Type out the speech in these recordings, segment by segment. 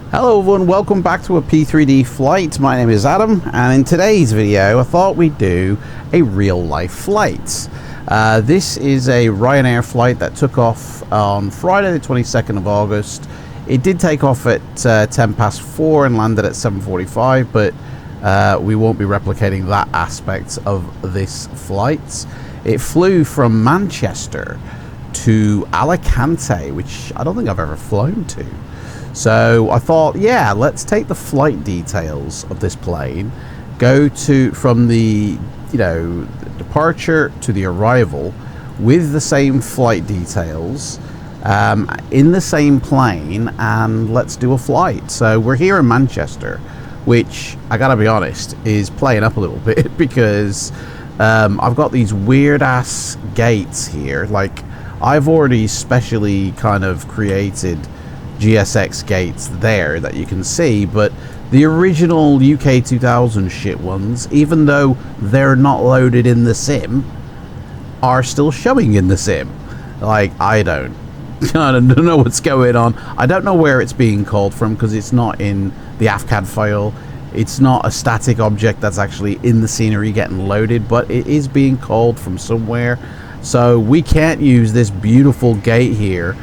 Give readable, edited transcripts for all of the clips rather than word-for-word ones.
Hello everyone, welcome back to a P3D flight. My name is Adam, and in today's video I thought we'd do a real life flight. This is a Ryanair flight that took off on Friday the 22nd of August. It did take off at 10 past 4 and landed at 7:45, but we won't be replicating that aspect of this flight. It flew from Manchester to Alicante, which I don't think I've ever flown to. So I thought, yeah, let's take the flight details of this plane, go from the, departure to the arrival with the same flight details in the same plane, and let's do a flight. So we're here in Manchester, which I gotta be honest is playing up a little bit because I've got these weird ass gates here. Like, I've already specially kind of created GSX gates there that you can see, but the original UK 2000 shit ones, even though they're not loaded in the sim, are still showing in the sim. Like, I don't know what's going on. I don't know where it's being called from because it's not in the AFCAD file. It's not a static object that's actually in the scenery getting loaded, but it is being called from somewhere. So we can't use this beautiful gate here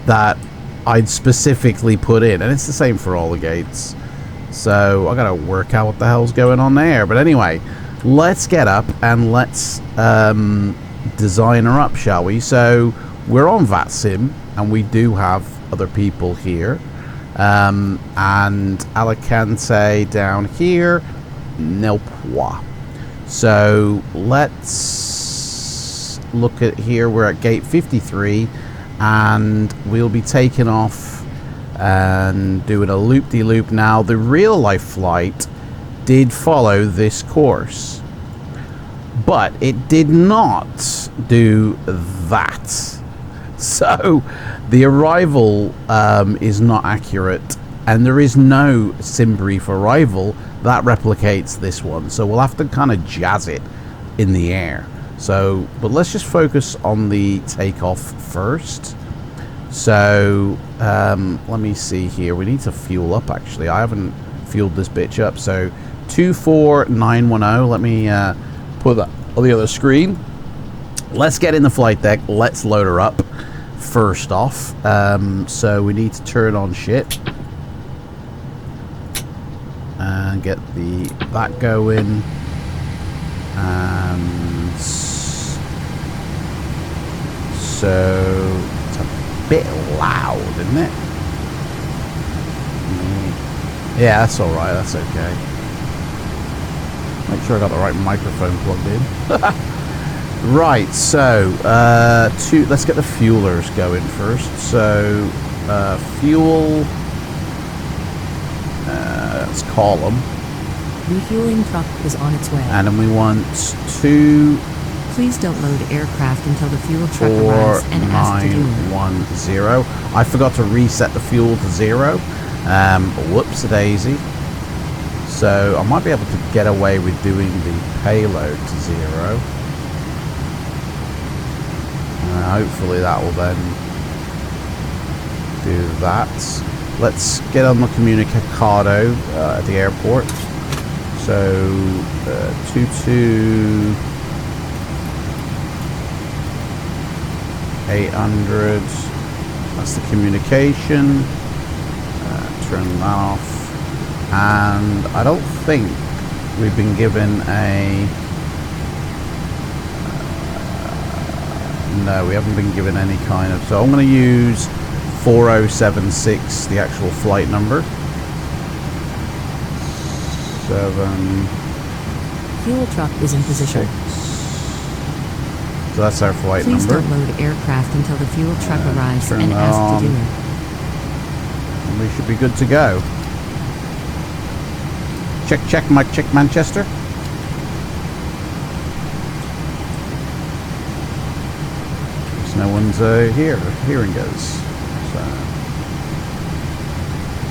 that I'd specifically put in, and it's the same for all the gates. So I gotta work out what the hell's going on there. But anyway, let's get up and let's design her up, shall we? So we're on FLIGHTSIM, and we do have other people here, and Alicante down here, Nilpois. So let's look at here. We're at gate 53. And we'll be taking off and doing a loop-de-loop. Now, the real-life flight did follow this course, but it did not do that. So the arrival is not accurate, and there is no sim brief arrival that replicates this one. So we'll have to kind of jazz it in the air. So, but let's just focus on the takeoff first. So, let me see here. We need to fuel up, actually. I haven't fueled this bitch up. So, 24910. Let me put that on the other screen. Let's get in the flight deck. Let's load her up first off. So, we need to turn on shit. And get that going. And so it's a bit loud, isn't it? Yeah, that's alright, that's okay. Make sure I got the right microphone plugged in. Right, so let's get the fuelers going first. So fuel, let's call them. Refueling truck is on its way. And then we want 2. Please don't load aircraft until the fuel truck arrives and asks to do it. 4910. I forgot to reset the fuel to 0. Whoops-a-daisy. So I might be able to get away with doing the payload to 0. Hopefully that will then do that. Let's get on the communicado at the airport. So 22800. That's the communication. Turn that off. And I don't think we've been given a... no, we haven't been given any kind of... So I'm going to use 4076, the actual flight number. 7. Fuel truck is in position. 6. So that's our flight Please number. don't load aircraft until the fuel truck arrives turn and that asks on. to do it. And we should be good to go. Check, check, Mike, check, Manchester. No one's here. Hearing goes. So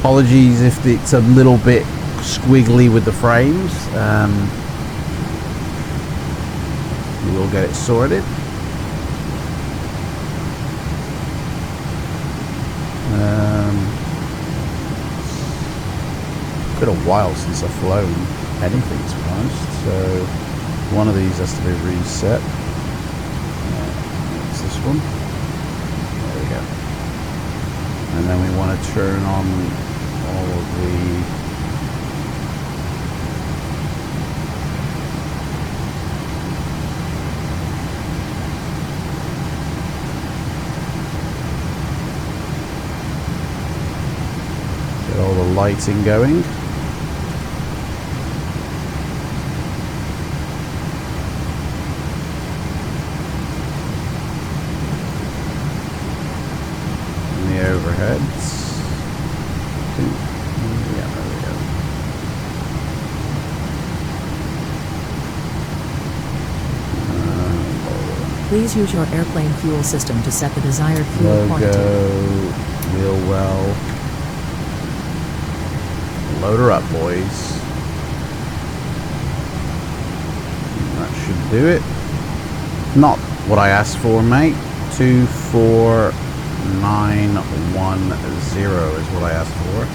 Apologies if it's a little bit squiggly with the frames. We'll get it sorted. It's been a while since I've flown anything, to be honest, so one of these has to be reset. It's this one. There we go. And then we want to turn on all of the all the lighting going. And the overheads. Yeah, there we go. Please use your airplane fuel system to set the desired fuel quantity. Logo, wheel well. Load her up, boys. That should do it. Not what I asked for, mate. 24910 is what I asked for.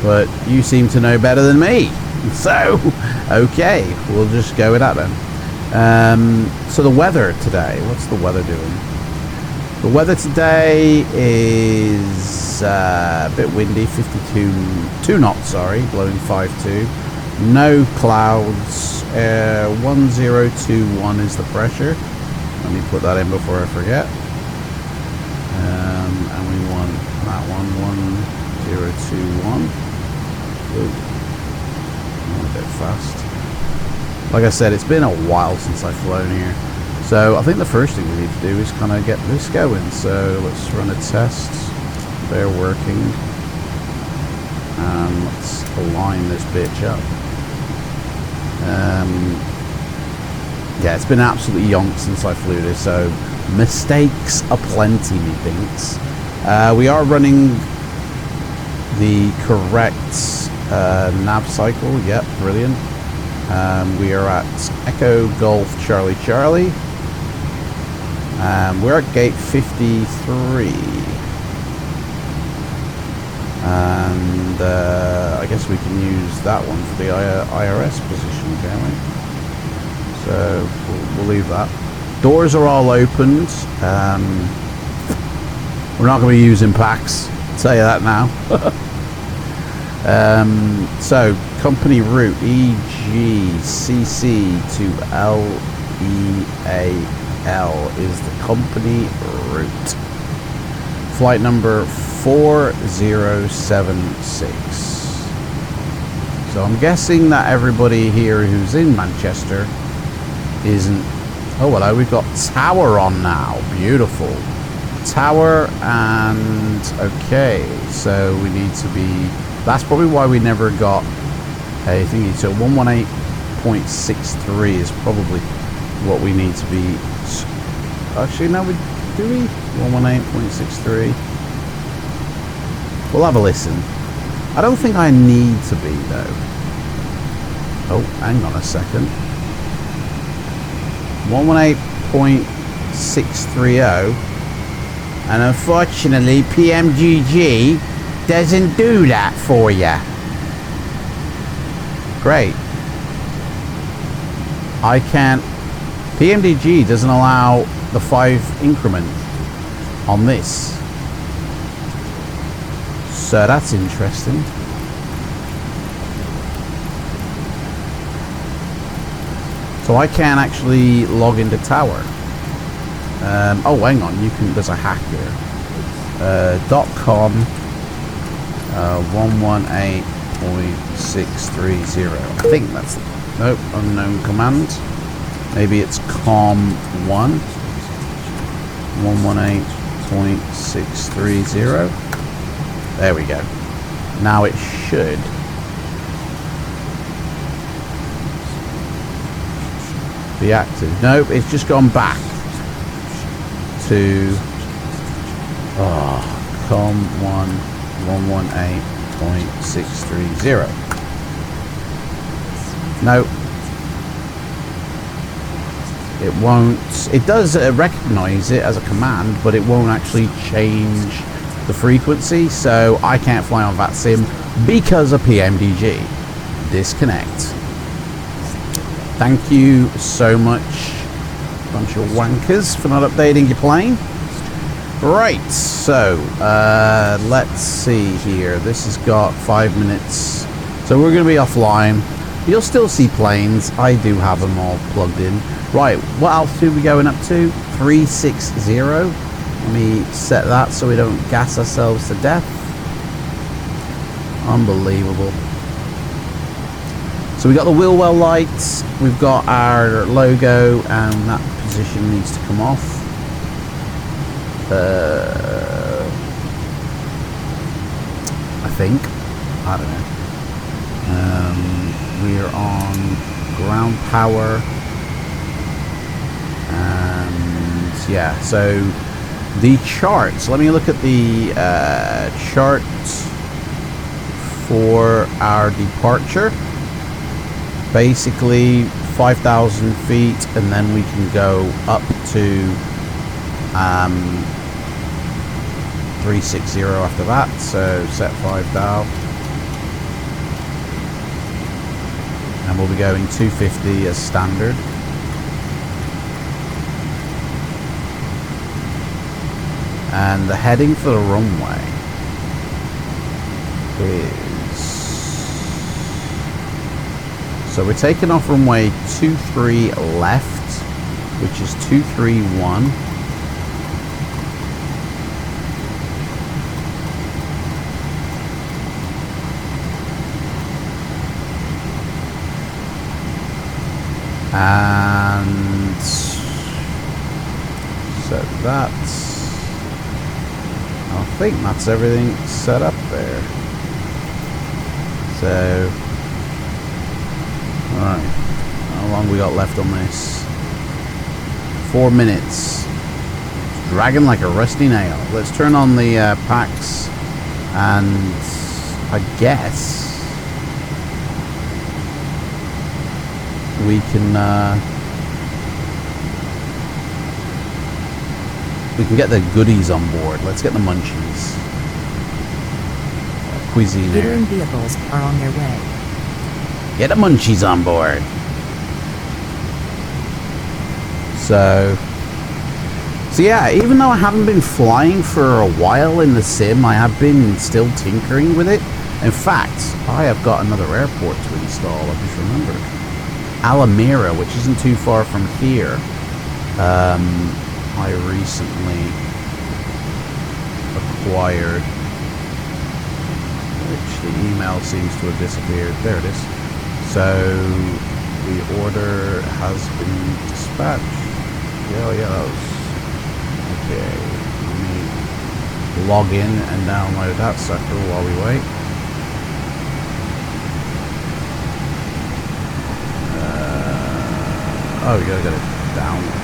But you seem to know better than me. So, okay, we'll just go with that then. So the weather today, what's the weather doing? The weather today is a bit windy, 2 knots, sorry, blowing 5-2. No clouds, 1021 is the pressure. Let me put that in before I forget. And we want that one, 1021. Ooh, a bit fast. Like I said, it's been a while since I've flown here. So I think the first thing we need to do is kind of get this going. So let's run a test. They're working. And let's align this bitch up. Yeah, it's been absolutely yonked since I flew this, so mistakes aplenty, methinks. We are running the correct nav cycle. Yep, brilliant. We are at Echo Golf Charlie Charlie. We're at gate 53. And I guess we can use that one for the IRS position, can't we? So we'll leave that. Doors are all opened. We're not going to be using packs, I'll tell you that now. So company route EGCC-LEAL is the company route. Flight number 4076. So I'm guessing that everybody here who's in Manchester isn't. Oh, hello, we've got tower on now. Beautiful. Tower, and okay, so we need to be, that's probably why we never got a thingy. So 118.63 is probably what we need to be. Actually, no, do we? 118.63. We'll have a listen. I don't think I need to be, though. Oh, hang on a second. 118.630, and unfortunately PMDG doesn't do that for you. Great. I can't. PMDG doesn't allow the 5 increment on this, so that's interesting. So I can't actually log into tower. Oh, hang on, you can. There's a hack here. .com 118.630. I think that's. Nope, unknown command. Maybe it's com1 118.630. There we go. Now it should. Be active. Nope, it's just gone back to com1 118. 0.630. No. It won't. It does recognize it as a command, but it won't actually change the frequency, so I can't fly on FLIGHTSIM because of PMDG. Disconnect. Thank you so much, bunch of wankers, for not updating your plane. Right, so let's see here. This has got 5 minutes, so we're going to be offline. You'll still see planes. I do have them all plugged in. Right, what altitude are we going up to? 360. Let me set that so we don't gas ourselves to death. Unbelievable. So we got the wheel well lights, we've got our logo, and that position needs to come off. I think. I don't know. We are on ground power. And yeah, so the charts. Let me look at the chart for our departure. Basically 5,000 feet, and then we can go up to 360 after that. So set 5 dial, and we'll be going 250 as standard. And the heading for the runway is, so we're taking off runway 23 left, which is 231. And so that's, I think that's everything set up there. So, alright, how long we got left on this? 4 minutes. Dragging like a rusty nail. Let's turn on the packs, and I guess we can get the goodies on board. Let's get the munchies. Cuisine. Catering vehicles are on their way. Get the munchies on board. So yeah, even though I haven't been flying for a while in the sim, I have been still tinkering with it. In fact, I have got another airport to install. I just remembered. Alameda, which isn't too far from here. I recently acquired, which the email seems to have disappeared. There it is. So the order has been dispatched. Yeah, that was okay. Let me log in and download that sucker while we wait. Oh, you gotta get it download.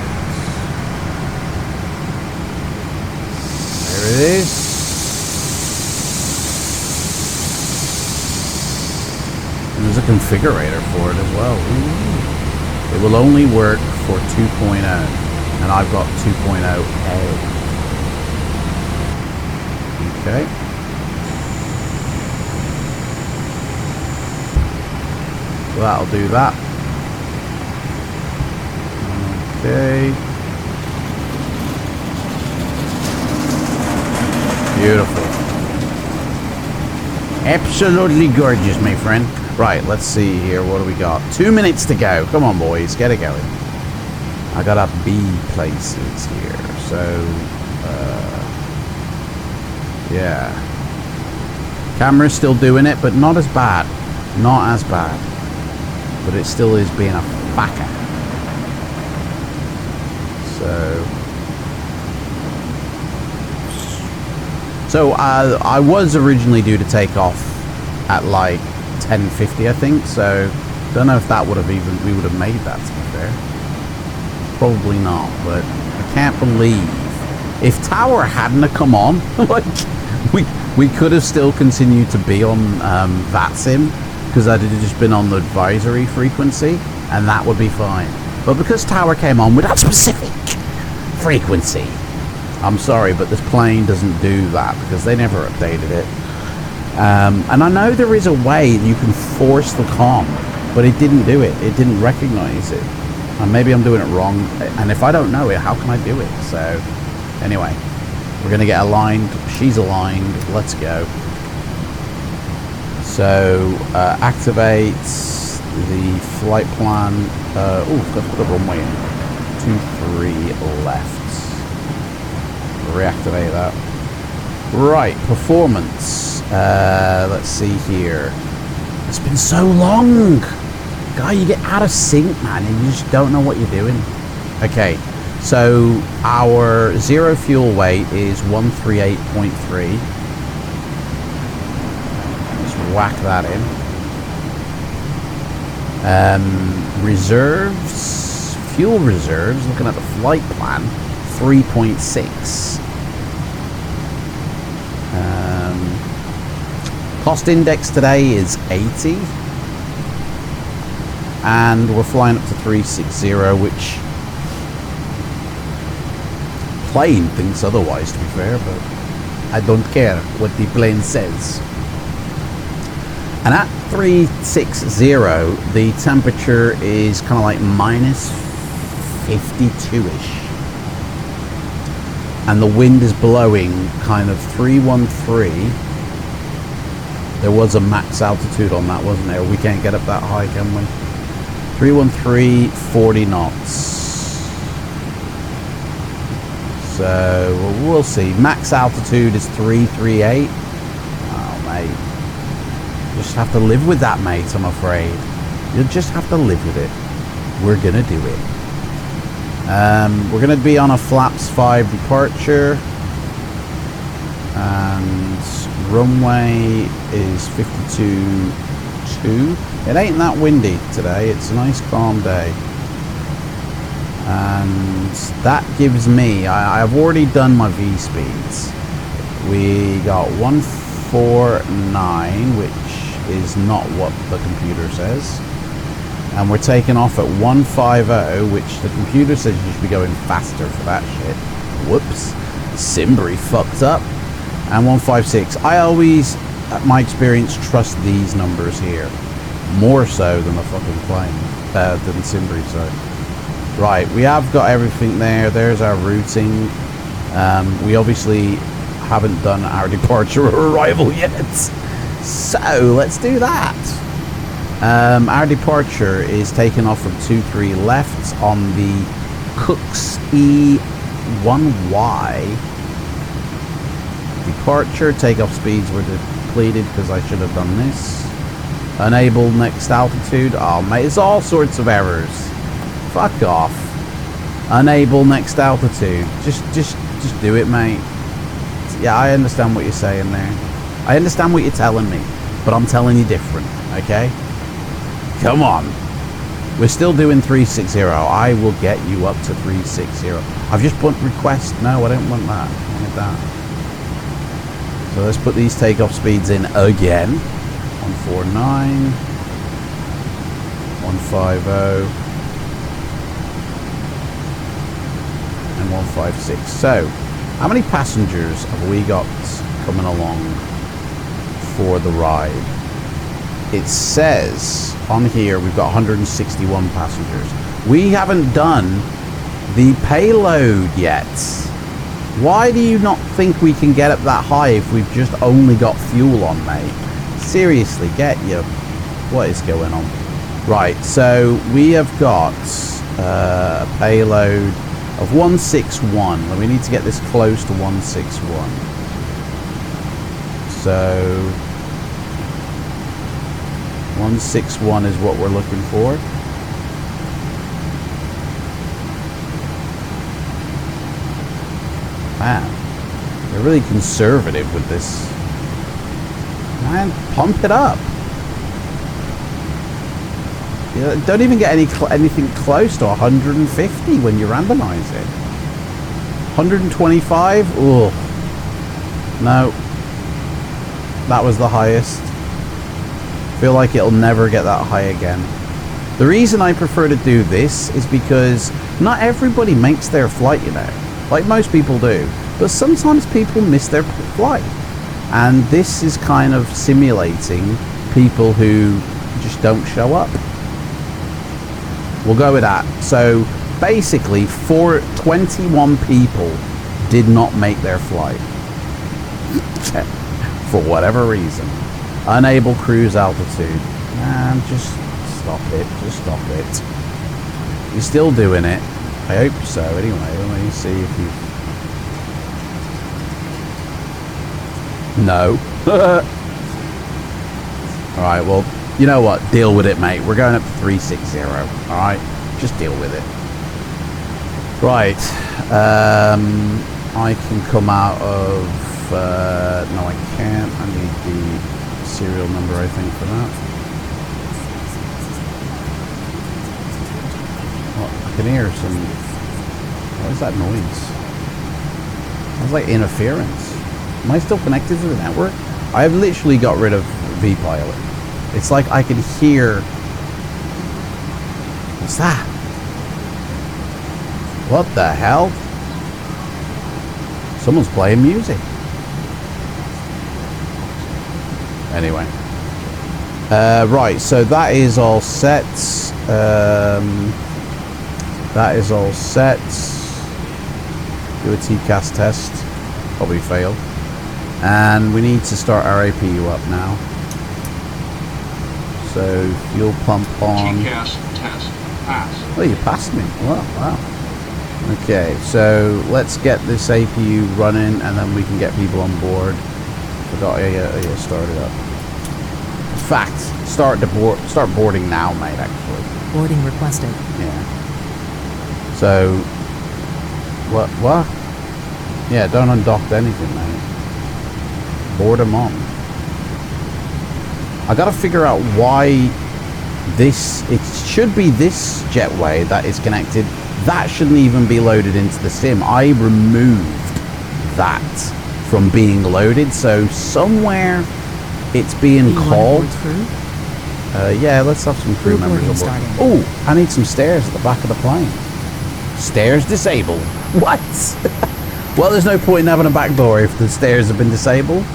There it is. And there's a configurator for it as well. Ooh. It will only work for 2.0, and I've got 2.0A. Okay. So that'll do that. Okay. Beautiful. Absolutely gorgeous, my friend. Right, let's see here. What do we got? 2 minutes to go. Come on, boys. Get it going. I got up B places here. So, yeah. Camera's still doing it, but not as bad. Not as bad. But it still is being a fucker. So I was originally due to take off at like 10:50, I think. So don't know if that would have we would have made that, to be fair. Probably not, but I can't believe if Tower hadn't have come on, like we could have still continued to be on VATSIM, because I'd have just been on the advisory frequency, and that would be fine. But because Tower came on with that specific frequency, I'm sorry, but this plane doesn't do that, because they never updated it. And I know there is a way you can force the comm, but it didn't do it. It didn't recognize it. And maybe I'm doing it wrong. And if I don't know it, how can I do it? So, anyway, we're going to get aligned. She's aligned. Let's go. So, activate the flight plan. Oh, let's put the runway in. 23 left. Reactivate that. Right, performance. Let's see here. It's been so long. Guy, you get out of sync, man, and you just don't know what you're doing. Okay, so our zero fuel weight is 138.3. Just whack that in. Reserves, fuel reserves, looking at the flight plan, 3.6. Cost index today is 80. And we're flying up to 360, which plane thinks otherwise, to be fair, but I don't care what the plane says. And at 360, the temperature is kind of like minus 52-ish. And the wind is blowing kind of 313. There was a max altitude on that, wasn't there? We can't get up that high, can we? 313, 40 knots. So we'll see. Max altitude is 338. Oh, mate. Just have to live with that, mate, I'm afraid. You'll just have to live with it. We're going to do it. We're going to be on a flaps 5 departure. And runway is 52.2. It ain't that windy today. It's a nice calm day. And that gives me, I've already done my V speeds. We got 149, which is not what the computer says. And we're taking off at 150, which the computer says you should be going faster for that shit. Whoops. Simbri fucked up. And 156. I always, at my experience, trust these numbers here. More so than the fucking plane. Than Simbri, so. Right, we have got everything there. There's our routing. We obviously haven't done our departure or arrival yet. So, let's do that. Our departure is taken off from 23 left on the Cook's E1Y. Departure, takeoff speeds were depleted because I should have done this. Enable next altitude. Oh, mate, it's all sorts of errors. Fuck off. Enable next altitude. Just do it, mate. Yeah, I understand what you're saying there. I understand what you're telling me, but I'm telling you different, okay? Come on. We're still doing 360. I will get you up to 360. I've just put request. No, I don't want that. I wanted that. So let's put these takeoff speeds in again. 149, 150, and 156. So, how many passengers have we got coming along for the ride? It says on here we've got 161 passengers. We haven't done the payload yet. Why do you not think we can get up that high if we've just only got fuel on, mate? Seriously, get you. What is going on? Right, so we have got a payload of 161. We need to get this close to 161. So 161 is what we're looking for. Man, they're really conservative with this. Man, pump it up. You don't even get anything close to 150 when you randomize it. 125? Oh, no. That was the highest. Feel like it'll never get that high again. The reason I prefer to do this is because not everybody makes their flight, you know, like most people do, but sometimes people miss their flight, and this is kind of simulating people who just don't show up. We'll go with that. So basically 21 people did not make their flight for whatever reason. Unable cruise altitude. Man, just stop it. Just stop it. You're still doing it. I hope so. Anyway, let me see if you... No. Alright, well, you know what? Deal with it, mate. We're going up to 360. Alright? Just deal with it. Right. I can come out of... no, I can't. I need the serial number, I think, for that. Oh, I can hear some... What is that noise? Sounds like interference. Am I still connected to the network? I have literally got rid of vPilot. It's like I can hear... What's that? What the hell? Someone's playing music. Anyway. Right, so that is all set. That is all set. Do a TCAS test. Probably failed. And we need to start our APU up now. So fuel pump on. TCAS test pass. Oh, you passed me. Wow. Okay, so let's get this APU running, and then we can get people on board. Forgot I started up. In fact, start boarding now, mate. Actually. Boarding requested. Yeah. So, what? Yeah, don't undock anything, mate. Board them on. I gotta figure out why this... It should be this jetway that is connected. That shouldn't even be loaded into the sim. I removed that from being loaded, so somewhere it's being called. Yeah, let's have some crew members on board. Oh, I need some stairs at the back of the plane. Stairs disabled. What? Well, there's no point in having a back door if the stairs have been disabled.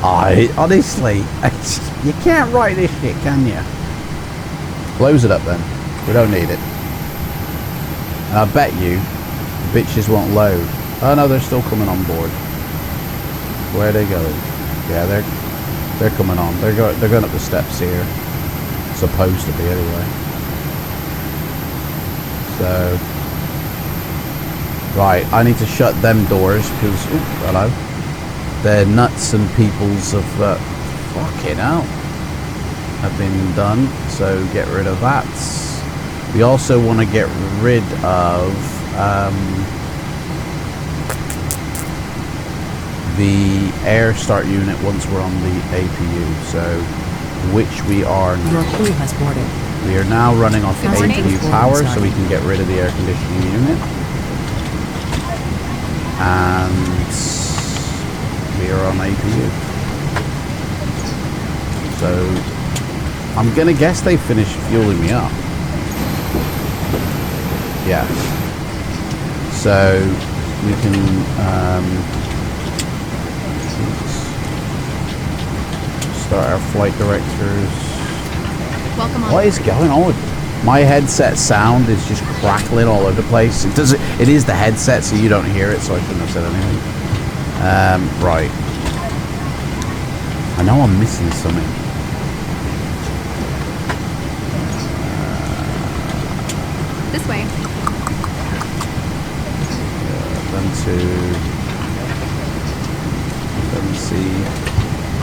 Honestly, you can't write this shit, can you? Close it up then. We don't need it. And I bet you the bitches won't load. Oh no, they're still coming on board. Where are they going? Yeah, they're coming on. They're going up the steps here. Supposed to be anyway. So right, I need to shut them doors because hello. Their nuts and peoples of fucking hell have been done. So get rid of that. We also want to get rid of the air start unit once we're on the APU, so which we are now. Your crew has boarded. We are now running off the APU power, so we can get rid of the air conditioning unit. And we are on APU. So I'm gonna guess they finished fueling me up. Yeah. So we can start our flight directors. Welcome on. What is going on with my headset? Sound is just crackling all over the place. It is the headset, so you don't hear it, so I shouldn't have said anything. Right. I know I'm missing something. This way. Let me see.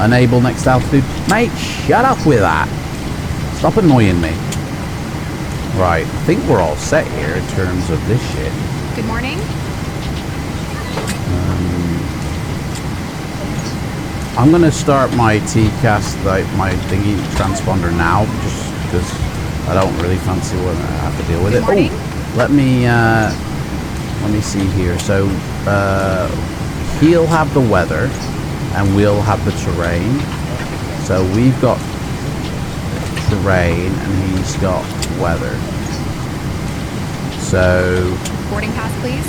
Enable next altitude. Mate, shut up with that. Stop annoying me. Right, I think we're all set here in terms of this shit. Good morning. I'm gonna start my TCAS, like my thingy transponder now, just because I don't really fancy what I have to deal with it. Oh, let me see here. So he'll have the weather, and we'll have the terrain. So we've got terrain and he's got weather. So Boarding pass, please.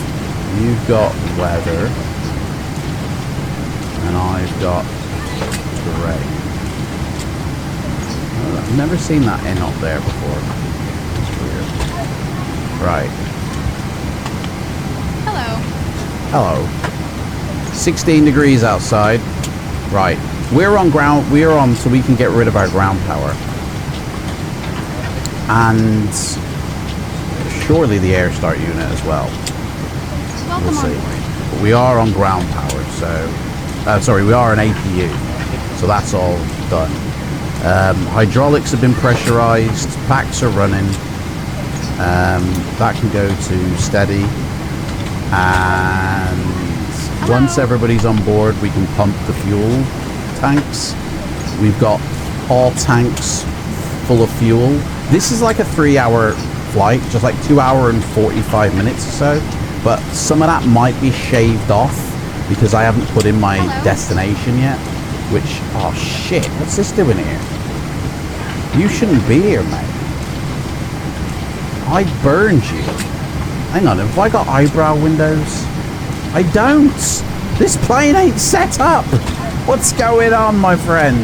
you've got weather and I've got terrain. Oh, I've never seen that in up there before. It's weird. Right. Hello. Hello. 16 degrees outside. Right. We're on ground. We're on so we can get rid of our ground power. And surely the air start unit as well. Welcome We'll on see. board. But we are on ground power, so... sorry, we are an APU. So that's all done. Hydraulics have been pressurized. Packs are running. That can go to steady. And once everybody's on board, we can pump the fuel tanks. We've got all tanks full of fuel. This is like a 3-hour flight, just like 2 hour and 45 minutes or so. But some of that might be shaved off because I haven't put in my destination yet. Which, oh shit, what's this doing here? You shouldn't be here, mate. I burned you. Hang on, have I got eyebrow windows? I don't. This plane ain't set up. What's going on, my friend?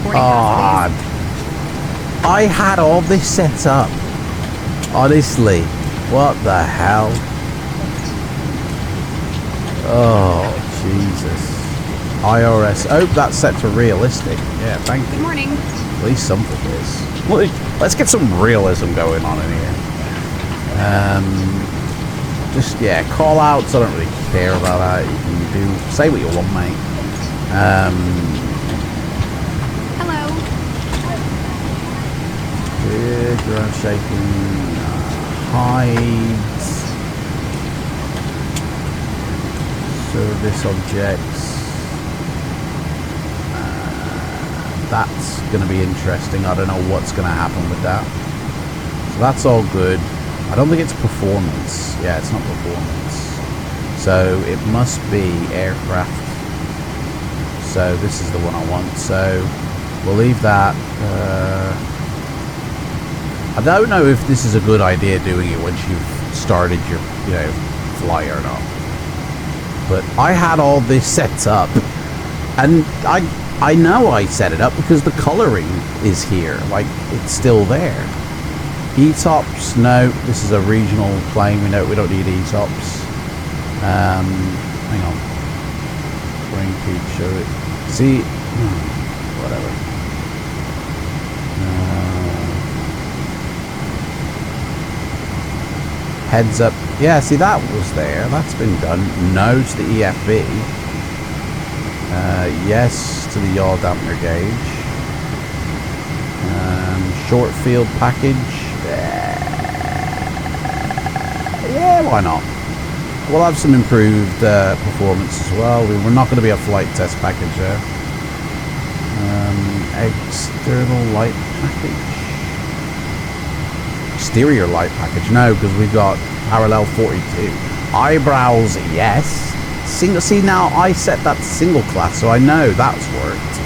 Boarding pass, please. I had all this set up. Honestly, what the hell? Oh, Jesus. IRS. Oh, that's set to realistic. Yeah, thank you. Good morning. At least something is. Let's get some realism going on in here. Just, yeah, call outs. I don't really care about that. You can do, say what you want, mate. Hello. Good, ground shaking. Hides. Service objects. That's going to be interesting. I don't know what's going to happen with that. So that's all good. I don't think it's performance. Yeah, it's not performance. So it must be aircraft. So this is the one I want. So we'll leave that. I don't know if this is a good idea doing it once you've started your, fly or not. But I had all this set up, and I know I set it up because the coloring is here. Like, it's still there. ETOPS, no, this is a regional plane. We don't need ETOPS. Hang on. Brain feed, show it. See, whatever. Heads up. Yeah, see, that was there. That's been done. No to the EFB. Yes to the yaw dampener gauge. Short field package. Yeah, why not? We'll have some improved performance as well. We're not going to be a flight test package there. External light package. Exterior light package. No, because we've got parallel 42. Eyebrows, yes. Single. See, now I set that to single class, so I know that's worked.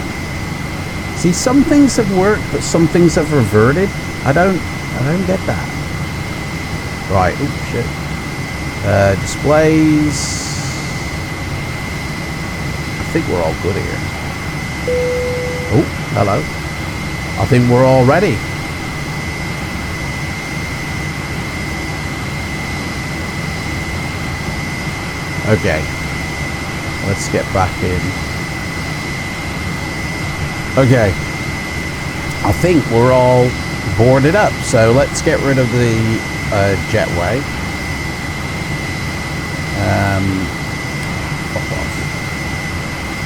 See, some things have worked, but some things have reverted. I don't get that. Right. Oh shit. Displays. I think we're all good here. Oh, hello. I think we're all ready. Okay. Let's get back in. Okay. I think we're all boarded up. So let's get rid of the jetway.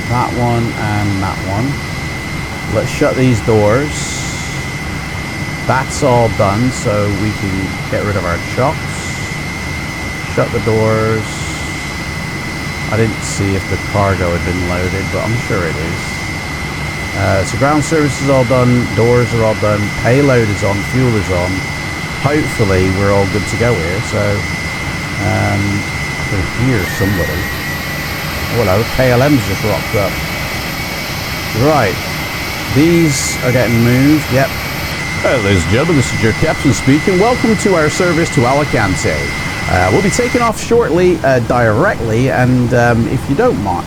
That one and that one. Let's shut these doors. That's all done, so we can get rid of our chocks. Shut the doors. I didn't see if the cargo had been loaded, but I'm sure it is. So ground service is all done, doors are all done, payload is on, fuel is on. Hopefully we're all good to go here. So I can hear somebody. Oh, hello, KLM's just rocked up. Right, These are getting moved. Yep. Hello, ladies and gentlemen, this is your captain speaking. Welcome to our service to Alicante. We'll be taking off shortly, directly, and if you don't mind,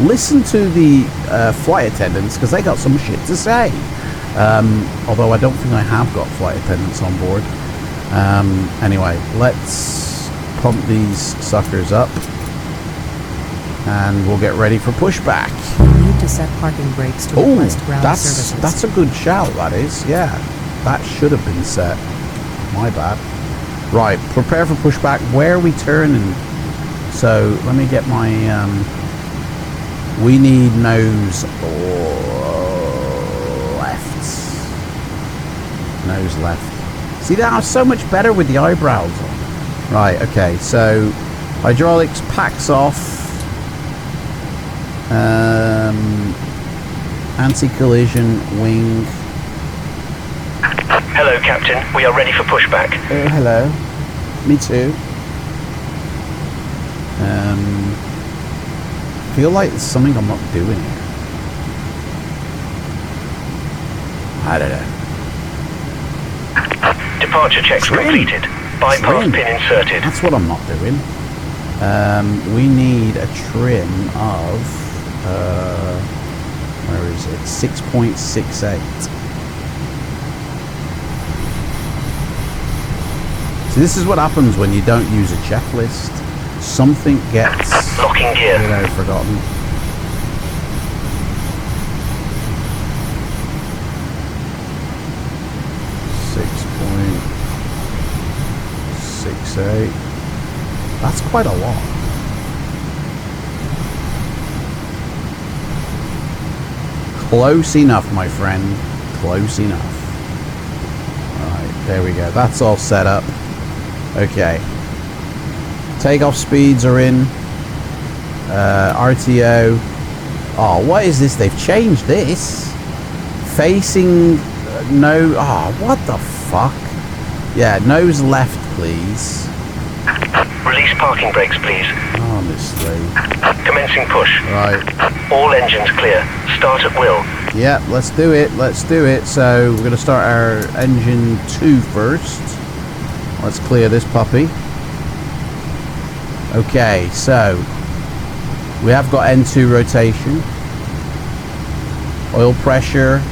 listen to the flight attendants because they got some shit to say. Although I don't think I have got flight attendants on board. Anyway, let's pump these suckers up, and we'll get ready for pushback. You need to set parking brakes to request ground services. That's a good shout, that is. Yeah, that should have been set. My bad. Right, prepare for pushback. Where are we turning? So let me get my we need nose left. Nose left. See, that was so much better with the eyebrows on. Right, okay, so hydraulics, packs off. Anti-collision wing. Hello, Captain. We are ready for pushback. Oh, hello. Me too. Feel like there's something I'm not doing here. I don't know. Departure checks completed. Bypass pin inserted. That's what I'm not doing. We need a trim of where is it? 6.68. So this is what happens when you don't use a checklist. Something gets locking gear. Forgotten. .68. That's quite a lot. Close enough, my friend. Close enough. Alright, there we go. That's all set up. Okay. Takeoff speeds are in. RTO. Oh, what is this? They've changed this. Facing no. Oh, what the fuck? Yeah, nose left, please. Release parking brakes, please. Honestly. Commencing push. Right. All engines clear. Start at will. Yeah, let's do it. Let's do it. So we're going to start our engine 2 first. Let's clear this puppy. Okay, so we have got N2 rotation. Oil pressure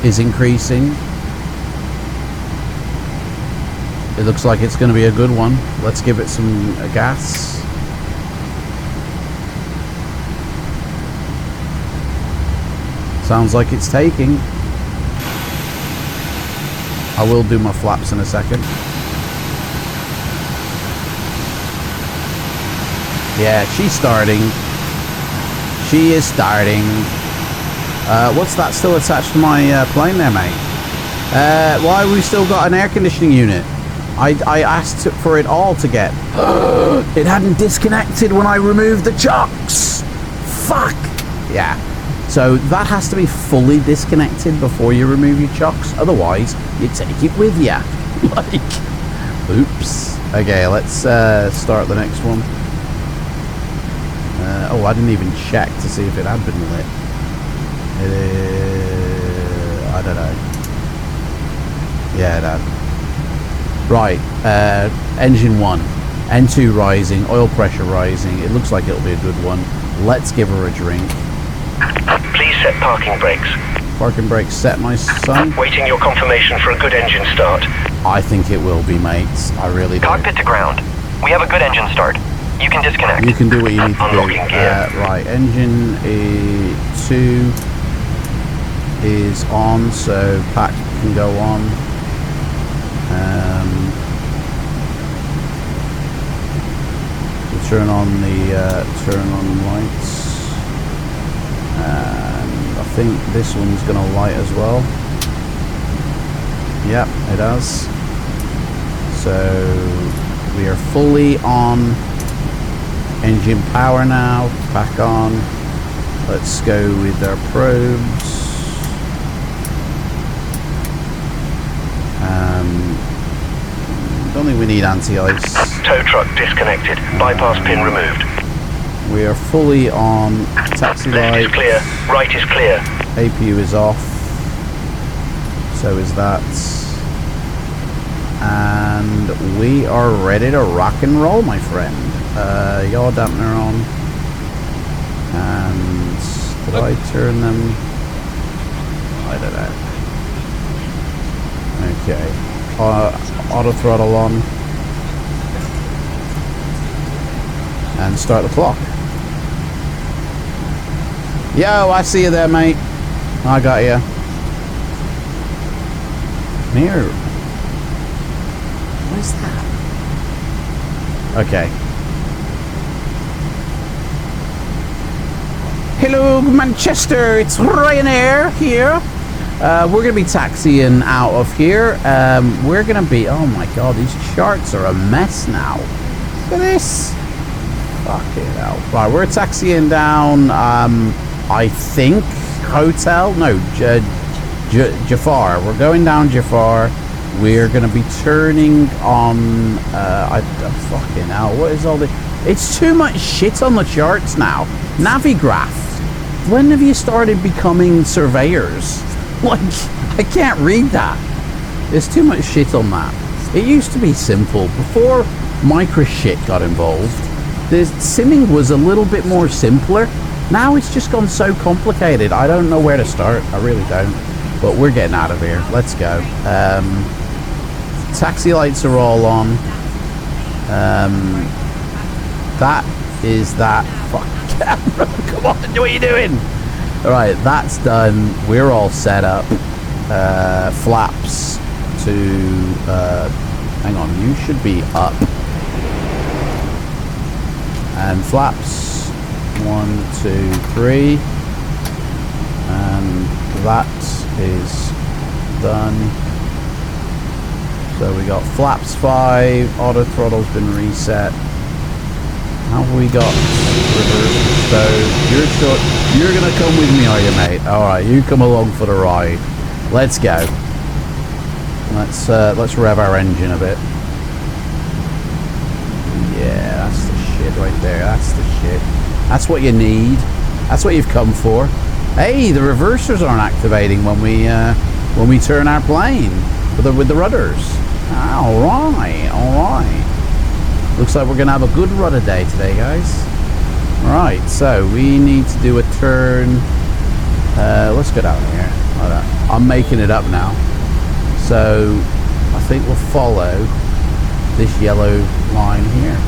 is increasing. It looks like it's going to be a good one. Let's give it some gas. Sounds like it's taking. I will do my flaps in a second. Yeah, she's starting. She is starting. What's that still attached to my plane there, mate? Why have we still got an air conditioning unit? I asked for it all to get. It hadn't disconnected when I removed the chocks. Fuck. Yeah. So that has to be fully disconnected before you remove your chocks. Otherwise, you take it with you. Like, oops. Okay, let's start the next one. Oh, I didn't even check to see if it had been lit. I don't know. Yeah, it had. Right, engine 1, N2 rising, oil pressure rising. It looks like it'll be a good one. Let's give her a drink. Please set parking brakes. Parking brakes set, my son. Waiting your confirmation for a good engine start. I think it will be, mates. I really do. Cockpit to ground. We have a good engine start. You can disconnect. You can do what you need to do. Unlocking gear. Right, engine 2 is on, so pack can go on. We'll turn on the lights, and I think this one's going to light as well. Yep, it does. So we are fully on engine power now. Back on. Let's go with our probes. Don't think we need anti-ice. Tow truck disconnected. Bypass pin removed. We are fully on taxi Left is light. clear. Right is clear. APU is off. So is that. And we are ready to rock and roll, my friend. Yaw dampener on. And did I turn them? I don't know. Okay. Auto throttle on. And start the clock. Yo, I see you there, mate. I got you. Mirror. What is that? Okay. Hello, Manchester. It's Ryanair here. We're going to be taxiing out of here. We're going to be... Oh, my God. These charts are a mess now. Look at this. Fucking hell. Right, we're taxiing down, I think, Hotel. No, Jafar. We're going down Jafar. We're going to be turning on... fucking hell. What is all this? It's too much shit on the charts now. Navigraph. When have you started becoming surveyors? Like, I can't read that. There's too much shit on that. It used to be simple. Before micro shit got involved, the simming was a little bit more simpler. Now it's just gone so complicated. I don't know where to start. I really don't. But we're getting out of here. Let's go. Taxi lights are all on. That is that. Fuck camera. Come on, what are you doing? Alright, that's done. We're all set up. Flaps to... hang on, you should be up. And flaps. 1, 2, 3. And that is done. So we got flaps 5. Auto throttle's been reset. How have we got reverse? So you're gonna come with me, are you, mate? Alright, you come along for the ride. Let's go. Let's rev our engine a bit. Yeah, that's the shit right there. That's the shit. That's what you need. That's what you've come for. Hey, the reversers aren't activating when we turn our plane with the rudders. Alright, alright. Looks like we're gonna have a good rudder day today, guys. Right, so we need to do a turn. Let's go down here. I'm making it up now. So I think we'll follow this yellow line here.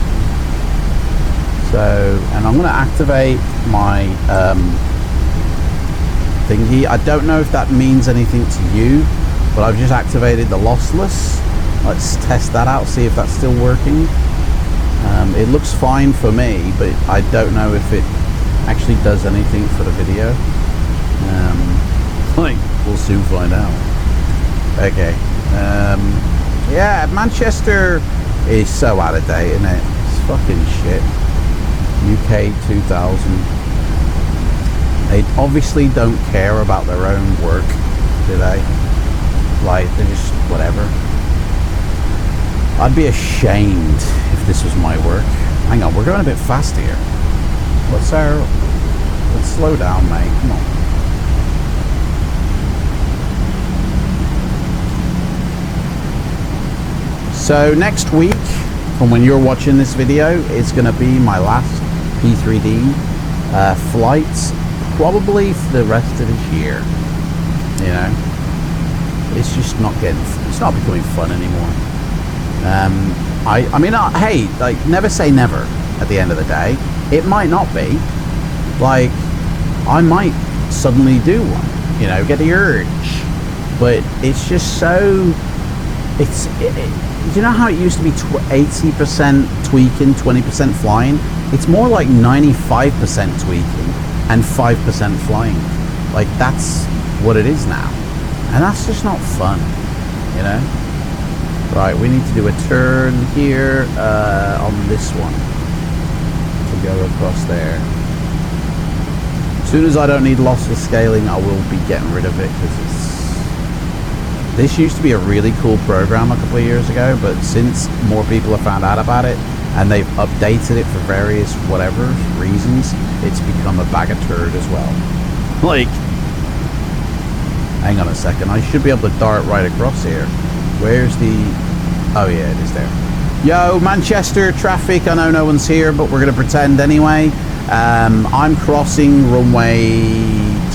So, and I'm going to activate my thingy. I don't know if that means anything to you, but I've just activated the lossless. Let's test that out, see if that's still working. It looks fine for me, but I don't know if it actually does anything for the video. We'll soon find out. Okay. Yeah, Manchester is so out of date, isn't it? It's fucking shit. UK 2000. They obviously don't care about their own work, do they? Like, they're just whatever. I'd be ashamed if this was my work. Hang on, we're going a bit fast here. Let's slow down, mate. Come on. So next week, from when you're watching this video, it's going to be my last P3D flights, probably for the rest of this year. You know, it's just not becoming fun anymore. I mean, hey, like, never say never at the end of the day. It might not be. Like, I might suddenly do one, you know, get the urge. But it's just so, you know how it used to be 80% tweaking, 20% flying? It's more like 95% tweaking and 5% flying. Like, that's what it is now. And that's just not fun, you know? Right, we need to do a turn here on this one to go across there. As soon as I don't need lossless scaling, I will be getting rid of it, because this used to be a really cool program a couple of years ago, but since more people have found out about it, and they've updated it for various whatever reasons, it's become a bag of turd as well. Like, hang on a second, I should be able to dart right across here. Where's the... oh yeah, it is there. Yo, Manchester traffic, I know no one's here, but we're going to pretend anyway. I'm crossing runway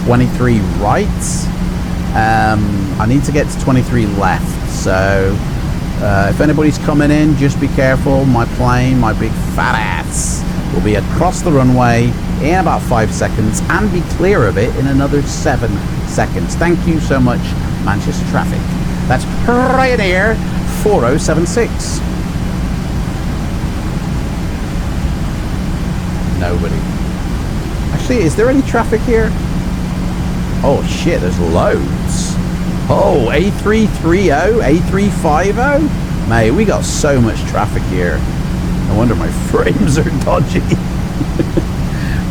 23 right. I need to get to 23 left, so if anybody's coming in, just be careful. My plane, my big fat ass, will be across the runway in about 5 seconds and be clear of it in another 7 seconds. Thank you so much, Manchester traffic. That's Ryanair 4076. Nobody. Actually, is there any traffic here? Oh shit, there's loads. Oh, A330, A350? Mate, we got so much traffic here. No wonder my frames are dodgy.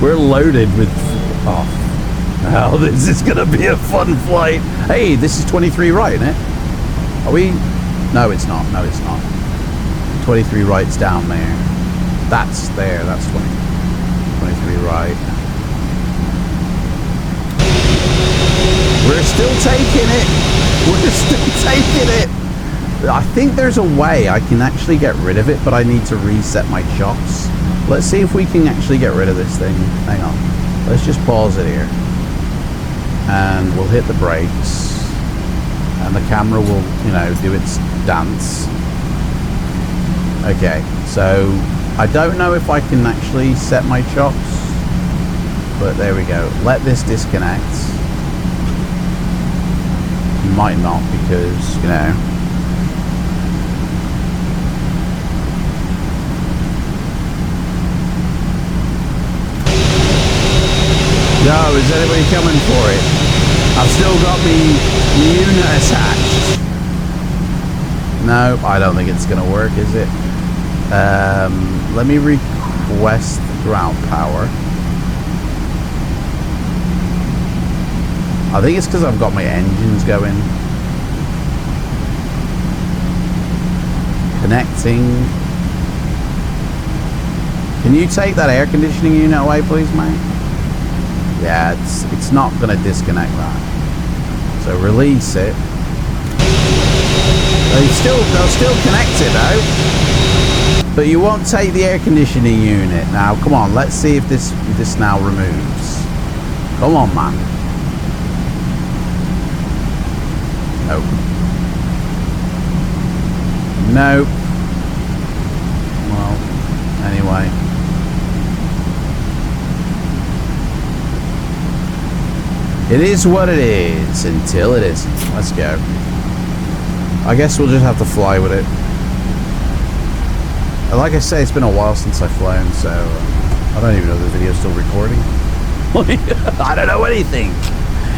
We're loaded with... oh, this is gonna be a fun flight. Hey, this is 23 right, isn't it? Are we... no, it's not. No, it's not. 23 right's down there. That's there. That's 23 right. We're still taking it. We're still taking it. I think there's a way I can actually get rid of it, but I need to reset my chops. Let's see if we can actually get rid of this thing. Hang on. Let's just pause it here. And we'll hit the brakes. And the camera will, you know, do its dance. Okay, so I don't know if I can actually set my chops, but there we go. Let this disconnect. You might not because, you know. No, is anybody coming for it? I've still got the unit attached. No, I don't think it's going to work, is it? Let me request ground power. I think it's because I've got my engines going. Connecting. Can you take that air conditioning unit away, please, mate? Yeah, it's not going to disconnect that. So release it. They'll still connect it though. But you won't take the air conditioning unit. Now, come on, let's see if this now removes. Come on, man. Nope. Nope. Well, anyway. It is what it is until it isn't. Let's go. I guess we'll just have to fly with it. Like I say, it's been a while since I've flown, so I don't even know if the video's still recording. I don't know anything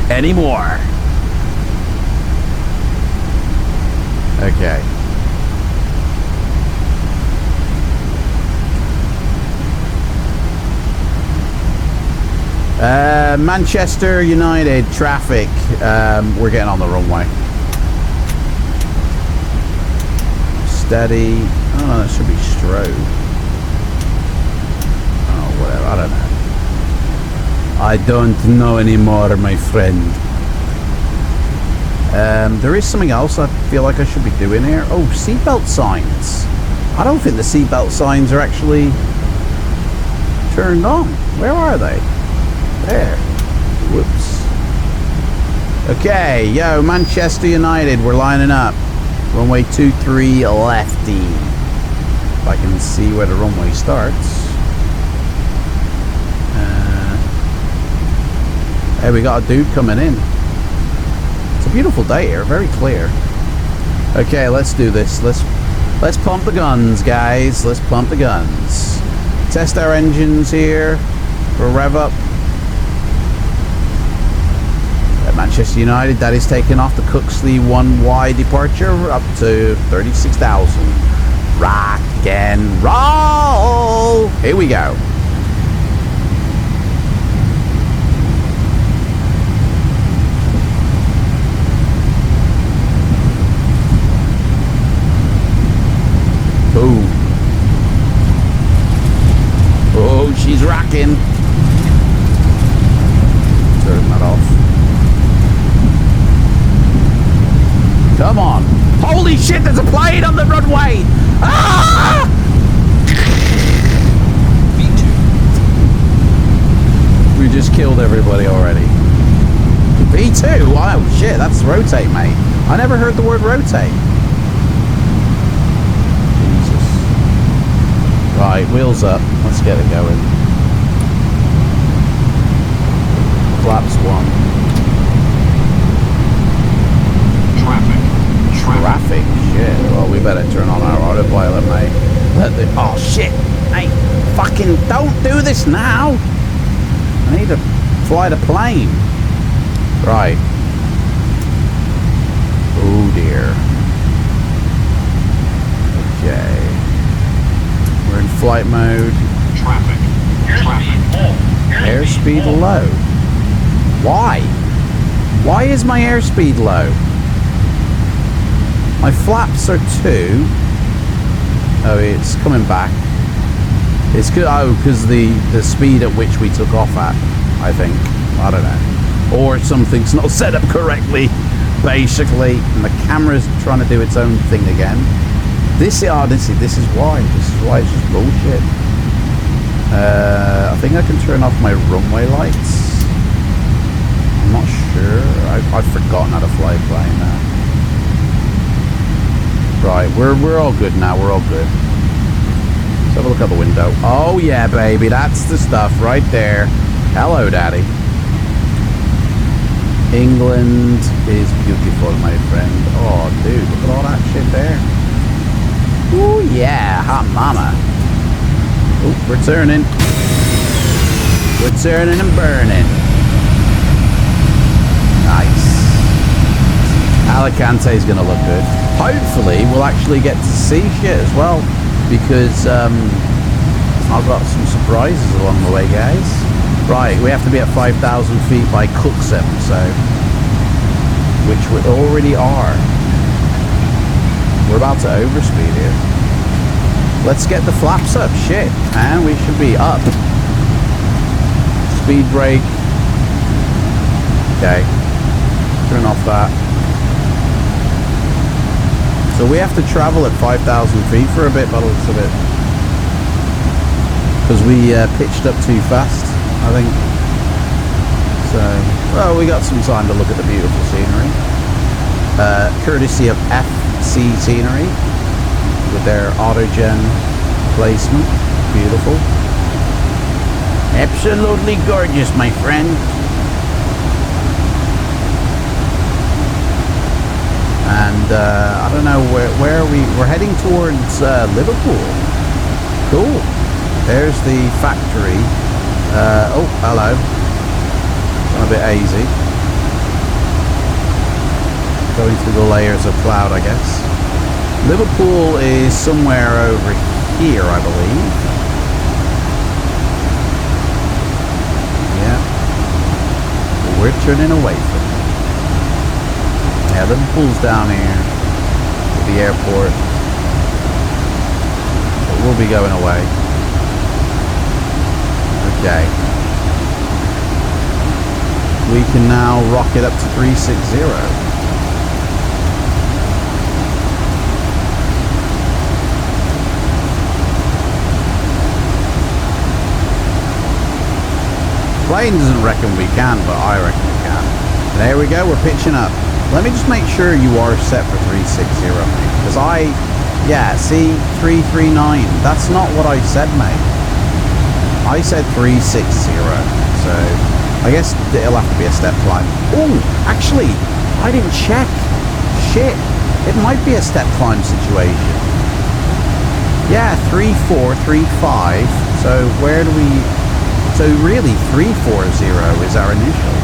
anymore. Okay. Manchester United traffic. We're getting on the runway. Steady. Oh no, that should be strobe. Oh, whatever. I don't know. I don't know anymore, my friend. There is something else I feel like I should be doing here. Oh, seatbelt signs. I don't think the seatbelt signs are actually turned on. Where are they? There. Whoops. Okay, yo, Manchester United, we're lining up. Runway 23 lefty. If I can see where the runway starts. Hey, we got a dude coming in. It's a beautiful day here, very clear. Okay, let's do this. Let's pump the guns, guys. Let's pump the guns. Test our engines here for rev up. At Manchester United, that is taking off the Cooksley 1Y departure up to 36,000. Rock and roll! Here we go. Boom. runway! Ah! We just killed everybody already. V2? Wow, shit, that's rotate, mate. I never heard the word rotate. Jesus. Right, wheels up. Let's get it going. Flaps 1. Traffic. Shit. Well, we better turn on our autopilot, mate. Oh, shit. Hey, fucking don't do this now. I need to fly the plane. Right. Oh, dear. Okay. We're in flight mode. Traffic. Airspeed low. Why? Why is my airspeed low? My flaps are 2. Oh, it's coming back. It's good. Oh, because the speed at which we took off at, I think. I don't know. Or something's not set up correctly, basically. And the camera's trying to do its own thing again. This is why. This is why it's just bullshit. I think I can turn off my runway lights. I'm not sure. I've forgotten how to fly a plane now. Right, we're all good now. We're all good. Let's have a look out the window. Oh yeah, baby, that's the stuff right there. Hello, Daddy. England is beautiful, my friend. Oh, dude, look at all that shit there. Ooh yeah, hot mama. Oh, we're turning. We're turning and burning. Nice. Alicante is going to look good. Hopefully, we'll actually get to see shit as well, because I've got some surprises along the way, guys. Right, we have to be at 5,000 feet by FLIGHTSIM, so which we already are. We're about to overspeed here. Let's get the flaps up, shit, and we should be up. Speed brake. Okay, turn off that. So we have to travel at 5,000 feet for a bit, by the looks of it. Because we pitched up too fast, I think. So, well, we got some time to look at the beautiful scenery. Courtesy of FC Scenery, with their autogen placement. Beautiful. Absolutely gorgeous, my friend. And I don't know where are we. We're heading towards Liverpool. Cool. There's the factory. Oh, hello. Gone a bit hazy. Going through the layers of cloud, I guess. Liverpool is somewhere over here, I believe. Yeah. We're turning away from it. Yeah, Liverpool's down here at the airport. But we'll be going away. Okay. We can now rocket up to 360. Plane doesn't reckon we can, but I reckon we can. There we go, we're pitching up. Let me just make sure you are set for 360, mate. Because yeah, see, 339. That's not what I said, mate. I said 360. So, I guess it'll have to be a step climb. Oh, actually, I didn't check. Shit. It might be a step climb situation. Yeah, 34, 35. So, where do we... So, really, 340 is our initial.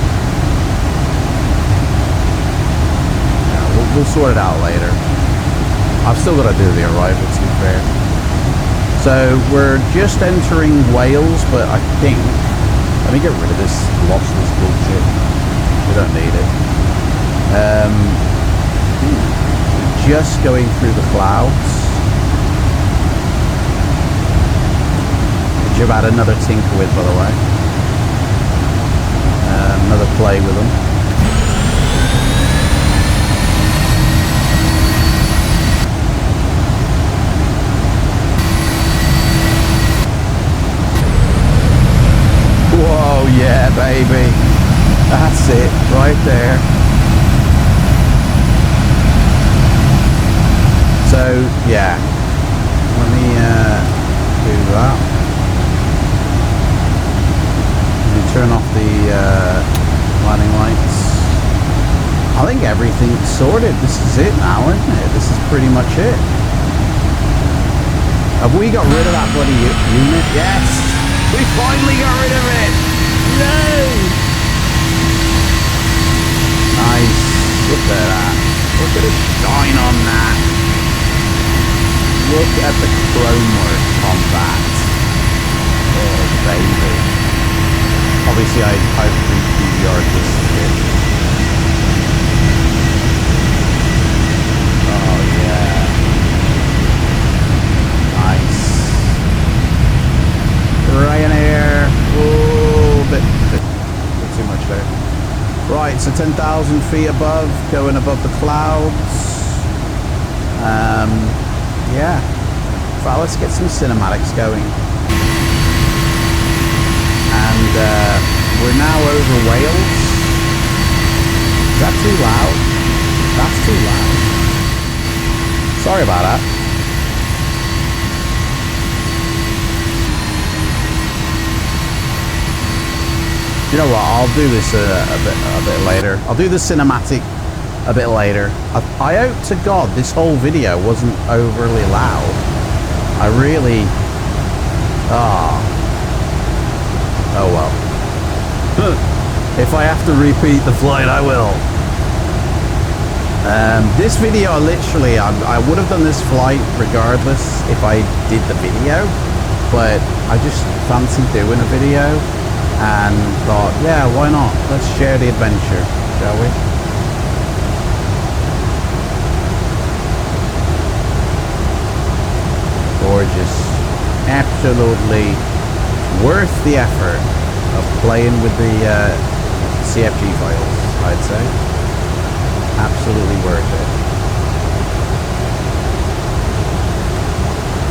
We'll sort it out later. I've still got to do the arrival, to be fair. So we're just entering Wales, but I think... Let me get rid of this lossless bullshit. We don't need it. Just going through the clouds. Which I've had another tinker with, by the way. Another play with them. That's it, right there. So, yeah. Let me do that. Let me turn off the landing lights. I think everything's sorted. This is it now, isn't it? This is pretty much it. Have we got rid of that bloody unit? Yes! We finally got rid of it! No! Nice. Look at that. Look at the shine on that. Look at the chrome work on that. Oh, baby. Obviously, I've re-PVR'd this shit. Oh, yeah. Nice. Ryanair. Oh, bit too much there. Right, so 10,000 feet above, going above the clouds. Yeah. Well, let's get some cinematics going. And we're now over Wales. Is that too loud? That's too loud. Sorry about that. You know what? I'll do this a bit later. I'll do the cinematic a bit later. I hope to God this whole video wasn't overly loud. I really... Oh well. If I have to repeat the flight, I will. This video, literally, I would have done this flight regardless if I did the video, but I just fancied doing a video and thought, yeah, why not? Let's share the adventure, shall we? Gorgeous. Absolutely worth the effort of playing with the CFG files, I'd say. Absolutely worth it.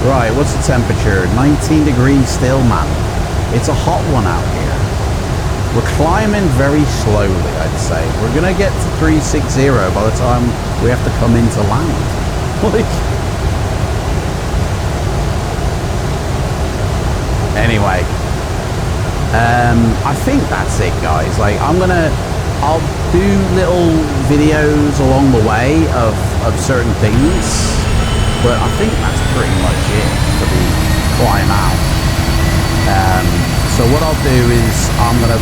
Right, what's the temperature? 19 degrees still, man. It's a hot one out here. We're climbing very slowly, I'd say. We're gonna get to 360 by the time we have to come into land. Like... Anyway, I think that's it, guys. Like, I'll do little videos along the way of certain things, but I think that's pretty much it for the climb out. So what I'll do is I'm gonna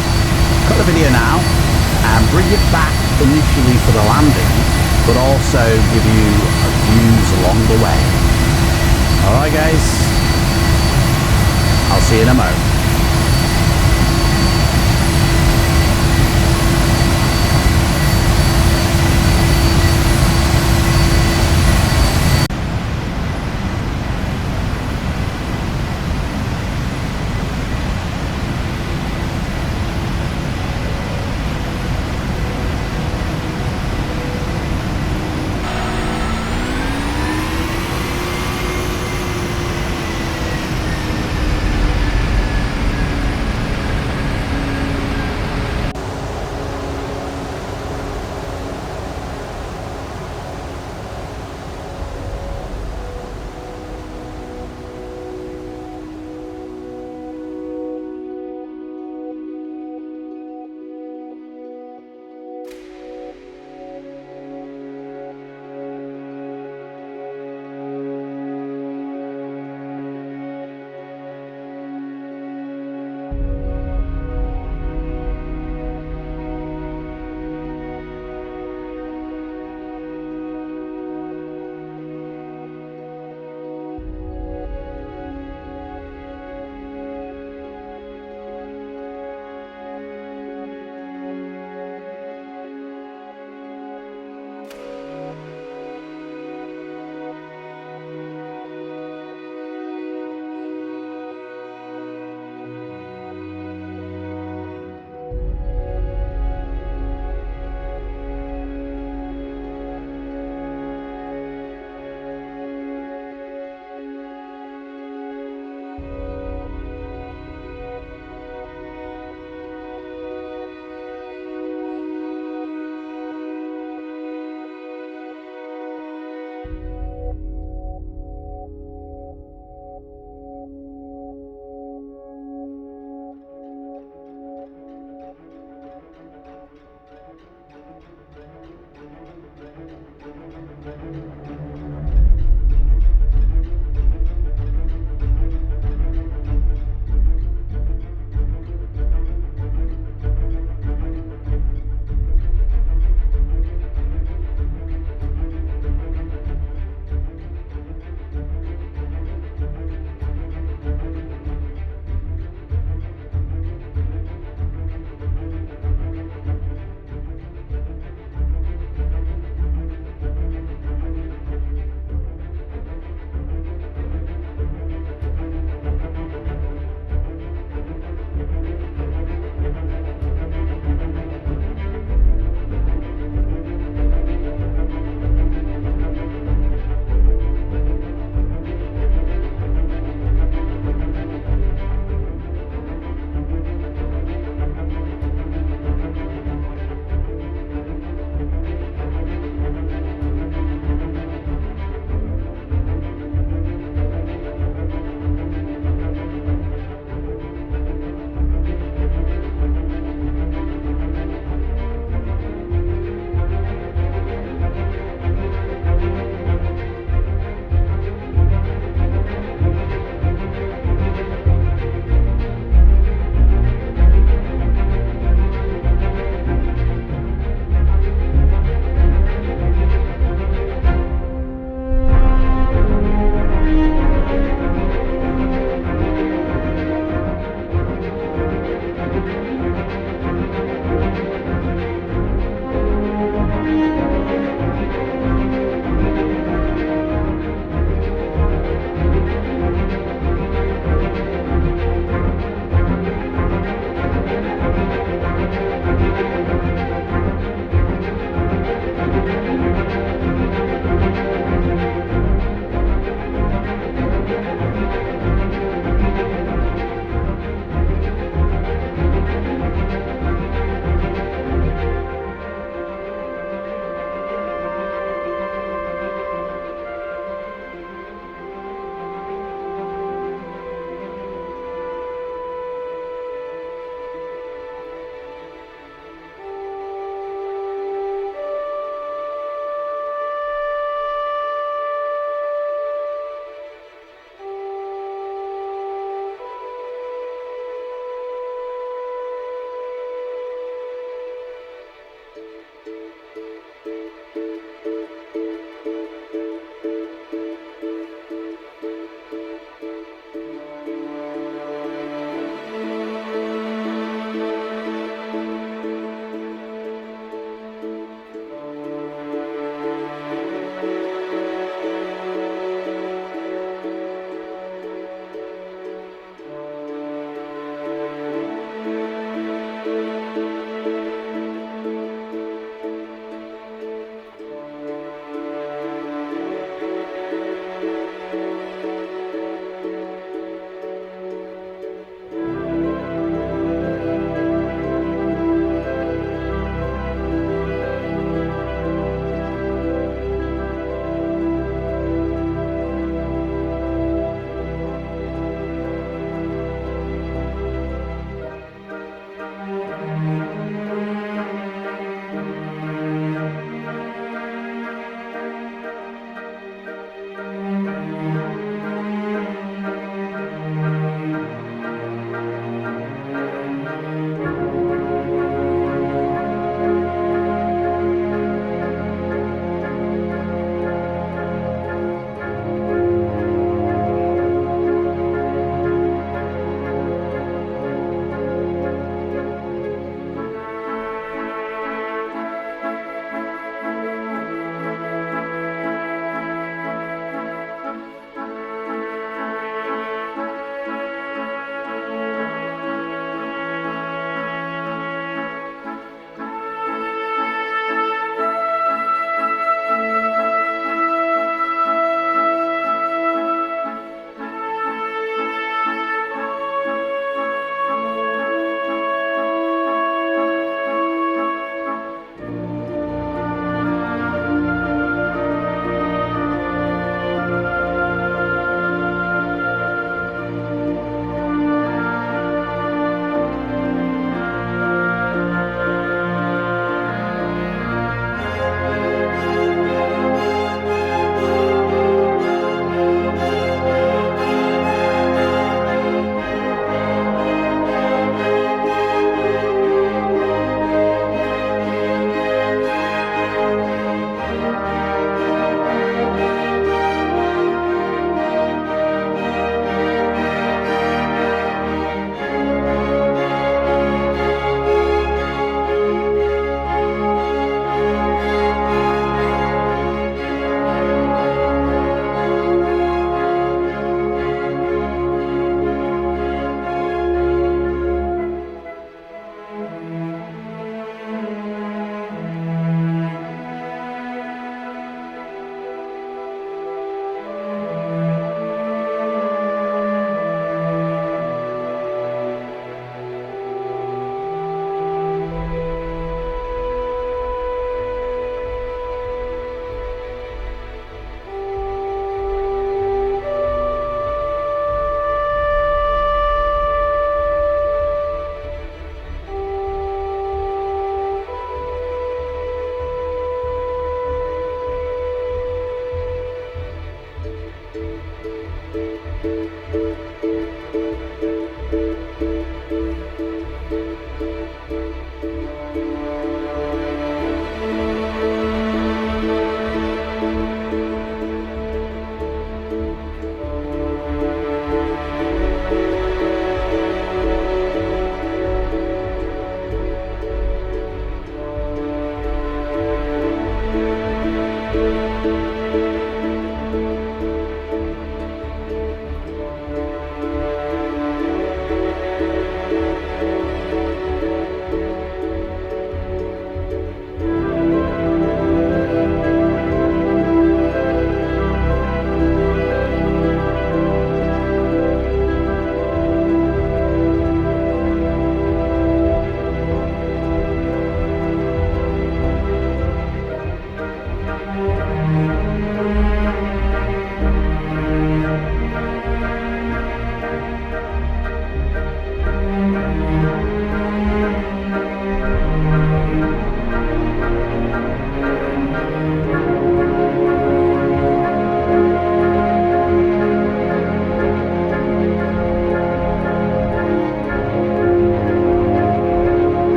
cut the video now and bring it back initially for the landing, but also give you views along the way. All right, guys. I'll see you in a moment.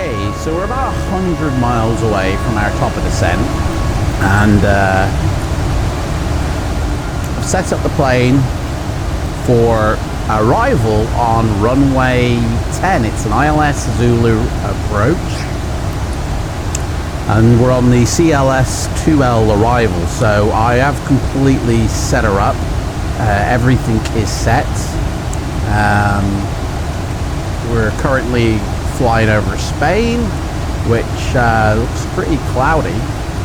Okay, so we're about 100 miles away from our top of descent, and I've set up the plane for arrival on runway 10. It's an ILS Zulu approach, and we're on the CLS-2L arrival, so I have completely set her up. Everything is set. We're currently flying over Spain, which looks pretty cloudy.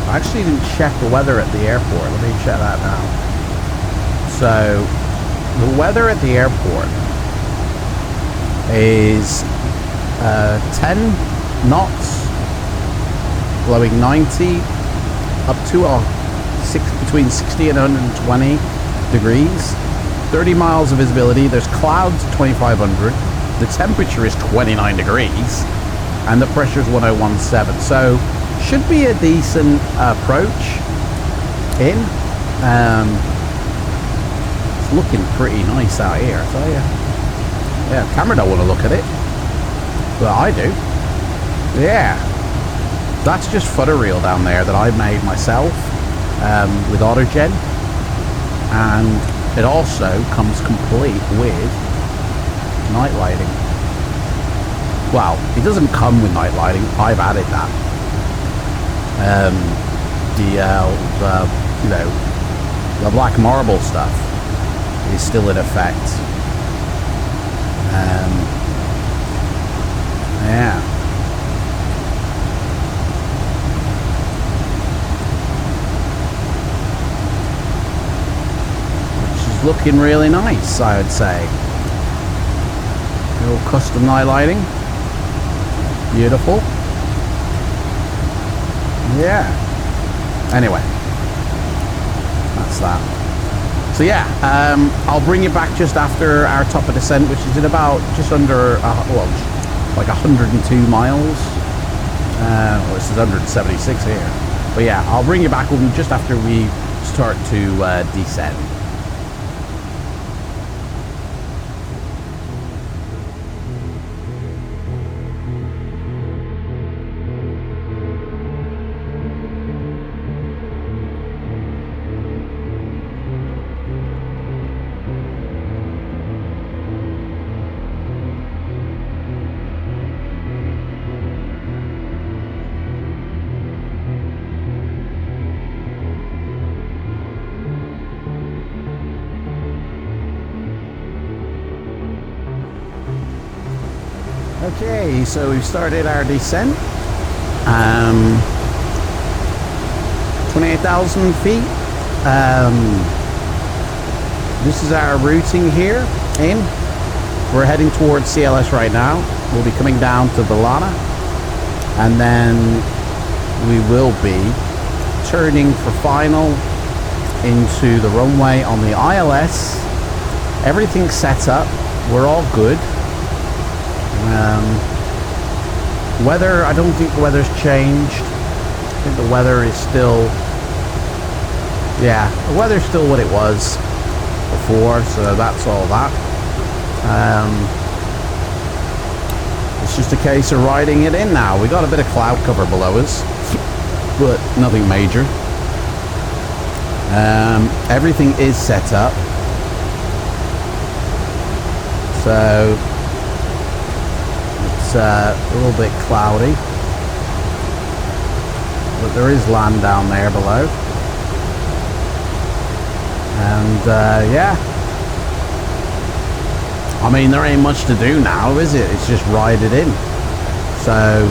I actually didn't check the weather at the airport. Let me check that now. So the weather at the airport is 10 knots, blowing 90, up to between 60 and 120 degrees, 30 miles of visibility. There's clouds at 2,500. The temperature is 29 degrees, and the pressure is 1017. So should be a decent approach in. It's looking pretty nice out here, I tell you. Yeah, the camera don't want to look at it, but I do. Yeah, that's just footer reel down there that I made myself with Autogen, and it also comes complete with night lighting. Well, it doesn't come with night lighting. I've added that. You know, the black marble stuff is still in effect. Yeah. Which is looking really nice, I would say. Little custom night lighting. Beautiful. Yeah. Anyway, that's that. So yeah, I'll bring you back just after our top of descent, which is in about just under, well, like 102 miles. Well, this is 176 here. But yeah, I'll bring you back just after we start to descend. Okay, so we've started our descent. 28,000 feet. This is our routing here in. We're heading towards CLS right now. We'll be coming down to Villana, and then we will be turning for final into the runway on the ILS. Everything's set up. We're all good. Weather, I don't think the weather's changed. I think the weather is still, yeah, the weather's still what it was before, so that's all that. It's just a case of riding it in now. We got a bit of cloud cover below us, but nothing major. Everything is set up, so a little bit cloudy, but there is land down there below, and yeah, I mean, there ain't much to do now, is it? It's just ride it in. So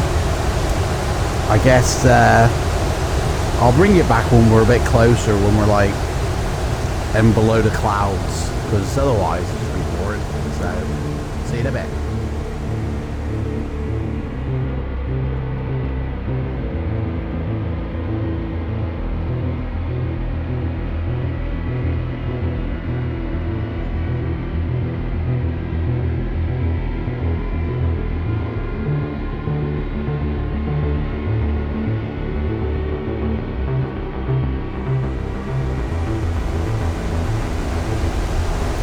I guess I'll bring it back when we're a bit closer, when we're like and below the clouds, because otherwise it's just be boring. So see you in a bit.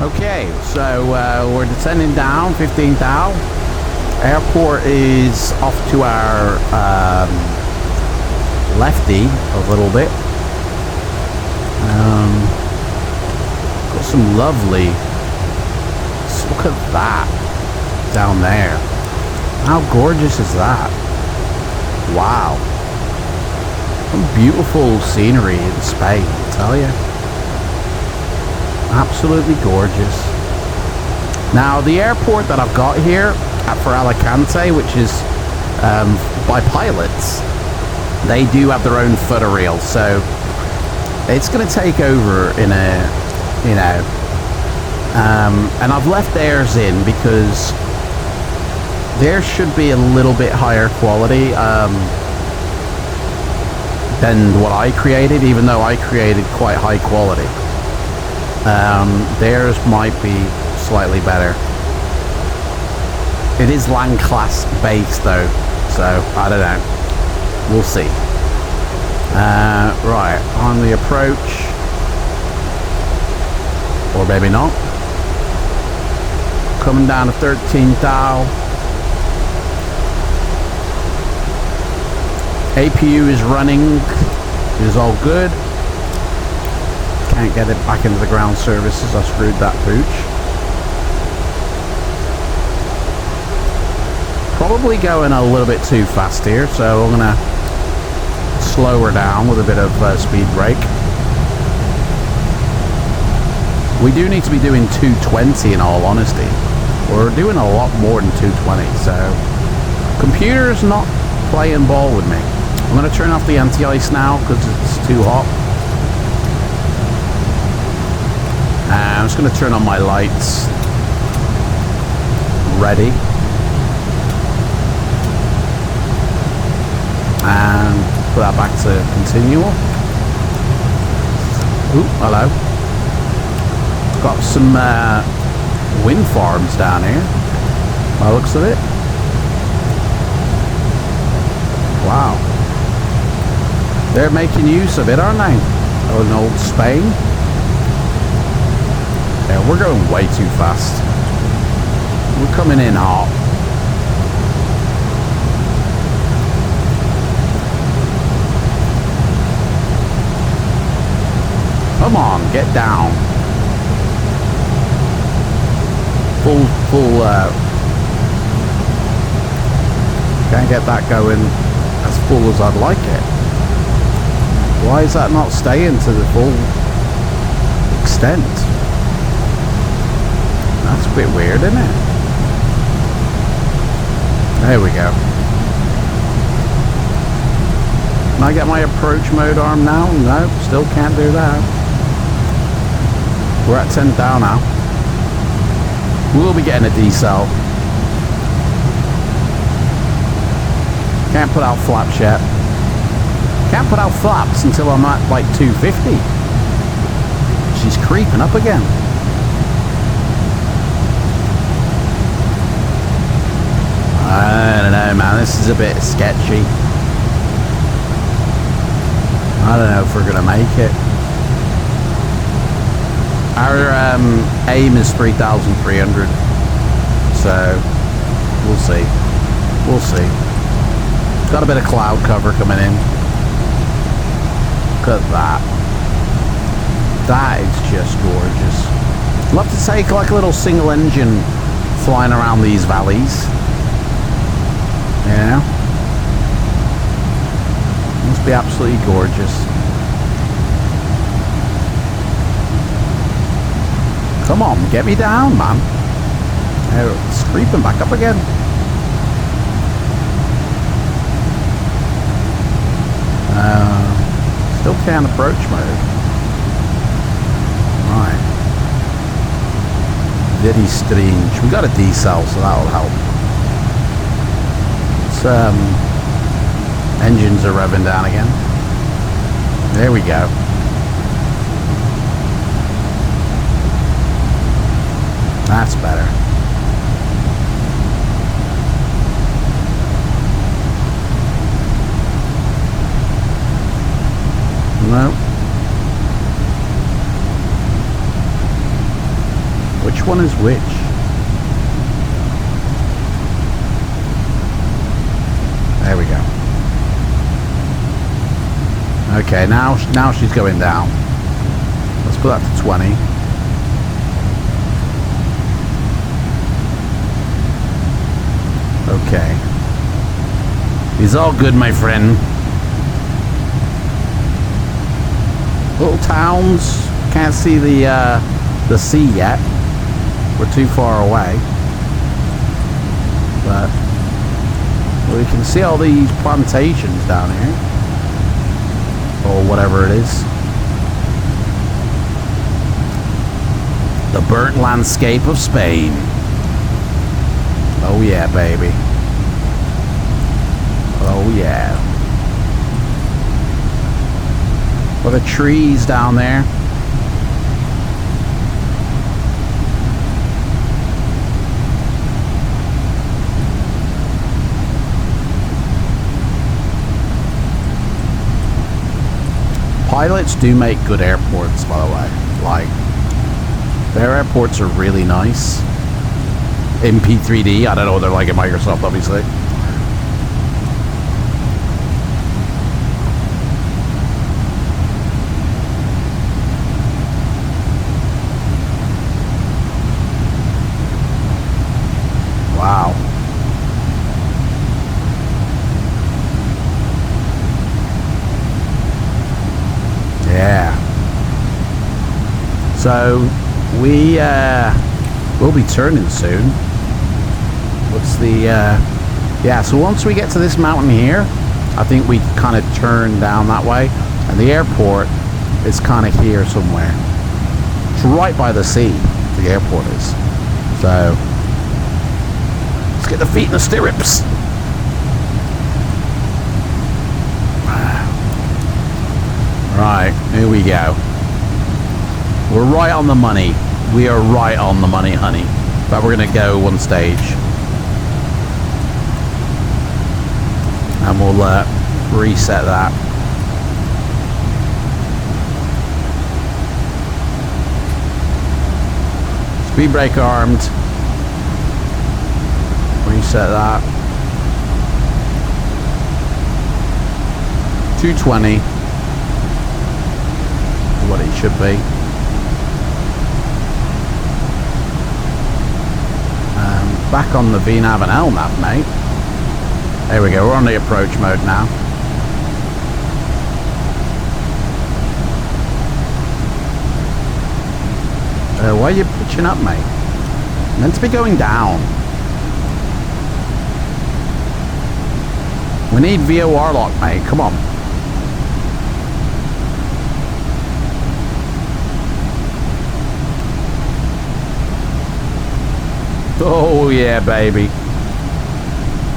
Okay, so we're descending down 15 thou. Airport is off to our lefty a little bit. Got some lovely, look at that down there. How gorgeous is that? Wow. Some beautiful scenery in Spain, I tell you. Absolutely gorgeous. Now the airport that I've got here for Alicante, which is by pilots, they do have their own footer reel, so it's going to take over in a, you know, and I've left theirs in because there should be a little bit higher quality than what I created, even though I created quite high quality. Theirs might be slightly better. It is land class based though, so I don't know. We'll see. Right, on the approach, or maybe not. Coming down to 13 thou. APU is running. It is all good. Can't get it back into the ground services. I screwed that pooch. Probably going a little bit too fast here, so I'm gonna slow her down with a bit of speed brake. We do need to be doing 220 in all honesty. We're doing a lot more than 220, so computer's not playing ball with me. I'm going to turn off the anti-ice now because it's too hot. I'm just going to turn on my lights. Ready. And put that back to continual. Ooh, hello. Got some wind farms down here by the looks of it. Wow. They're making use of it, aren't they? Oh, in old Spain. Yeah, we're going way too fast. We're coming in hot. Come on, get down. Full, can't get that going as full as I'd like it. Why is that not staying to the full extent? That's a bit weird, isn't it? There we go. Can I get my approach mode arm now? No, still can't do that. We're at 10 down now. We'll be getting a decel. Can't put out flaps yet. Can't put out flaps until I'm at like 250. She's creeping up again. I don't know, man. This is a bit sketchy. I don't know if we're gonna make it. Our aim is 3,300. So we'll see. We'll see. Got a bit of cloud cover coming in. Look at that. That is just gorgeous. Love to take like a little single engine flying around these valleys. Yeah. Must be absolutely gorgeous. Come on, get me down, man. Oh, it's creeping back up again. Still can't approach mode. Right. Very strange. We got a decel, so that'll help. Engines are revving down again. There we go. That's better. No. Which one is which? Okay, now she's going down. Let's put that to 20. Okay. It's all good, my friend. Little towns. Can't see the sea yet. We're too far away. But we can see all these plantations down here. Or whatever it is. The burnt landscape of Spain. Oh yeah, baby. Oh yeah. Look at the trees down there. Pilots do make good airports, by the way. Like, their airports are really nice. In P3D, I don't know what they're like in Microsoft, obviously. Wow. Yeah. So we will be turning soon. What's the yeah, so once we get to this mountain here, I think we kind of turn down that way, and the airport is kind of here somewhere. It's right by the sea, the airport is. So let's get the feet in the stirrups. Right, here we go. We're right on the money. We are right on the money, honey. But we're gonna go one stage. And we'll reset that. Speed brake armed. Reset that. 220. What it should be. Back on the VNAV and LNAV, mate. There we go, we're on the approach mode now. Why are you pitching up, mate? Meant to be going down. We need VOR lock, mate, come on. Oh yeah, baby.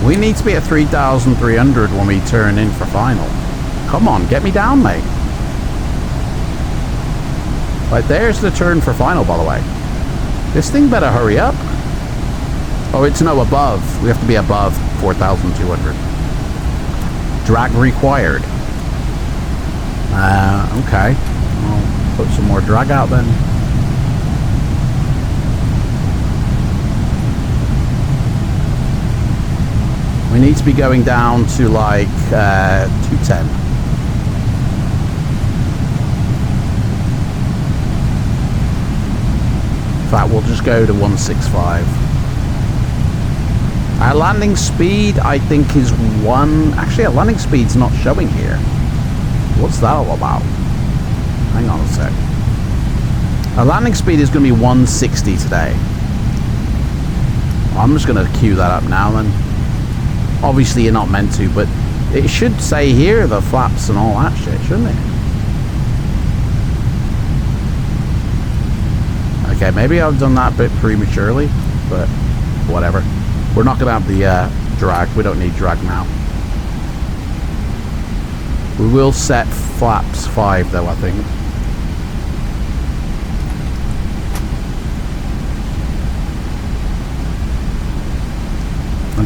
We need to be at 3,300 when we turn in for final. Come on, get me down, mate. Right, there's the turn for final, by the way. This thing better hurry up. Oh, it's no above. We have to be above 4,200. Drag required. Okay. I'll put some more drag out then. We need to be going down to like 210. In fact, we'll just go to 165. Our landing speed, I think, is 1. Actually, our landing speed's not showing here. What's that all about? Hang on a sec. Our landing speed is going to be 160 today. I'm just going to queue that up now then. Obviously you're not meant to, but it should say here the flaps and all that shit, shouldn't it? Okay, maybe I've done that a bit prematurely, but whatever. We're not going to have the drag. We don't need drag now. We will set flaps 5 though, I think.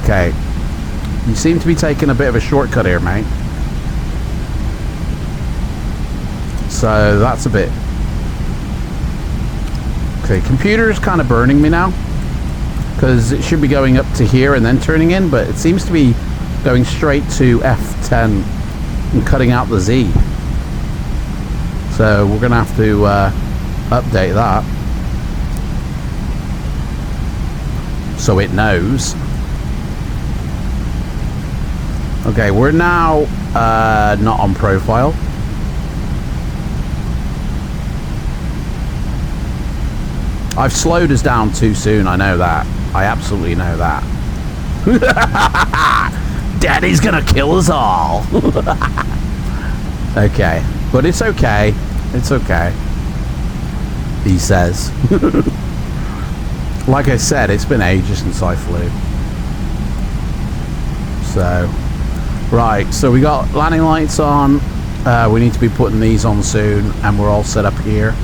Okay. You seem to be taking a bit of a shortcut here, mate. So that's a bit... Okay, computer's kind of burning me now. Because it should be going up to here and then turning in, but it seems to be going straight to F10 and cutting out the Z. So we're gonna have to update that so it knows. Okay, we're now not on profile. I've slowed us down too soon, I know that. I absolutely know that. Daddy's gonna kill us all. Okay, but it's okay. It's okay, he says. Like I said, it's been ages since I flew. So, right, so we got landing lights on. We need to be putting these on soon, and we're all set up here.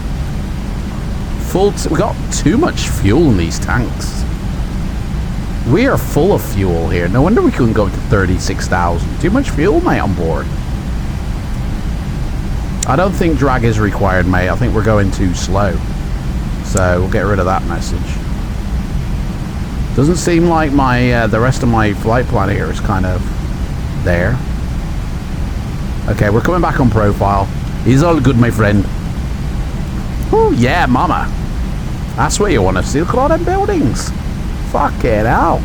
We got too much fuel in these tanks. We are full of fuel here. No wonder we couldn't go to 36,000. Too much fuel, mate, on board. I don't think drag is required, mate. I think we're going too slow. So we'll get rid of that message. Doesn't seem like my the rest of my flight plan here is kind of there. Okay, we're coming back on profile. He's all good, my friend. Oh yeah, mama. That's what you want to see. Look at all them buildings. Fuck it out.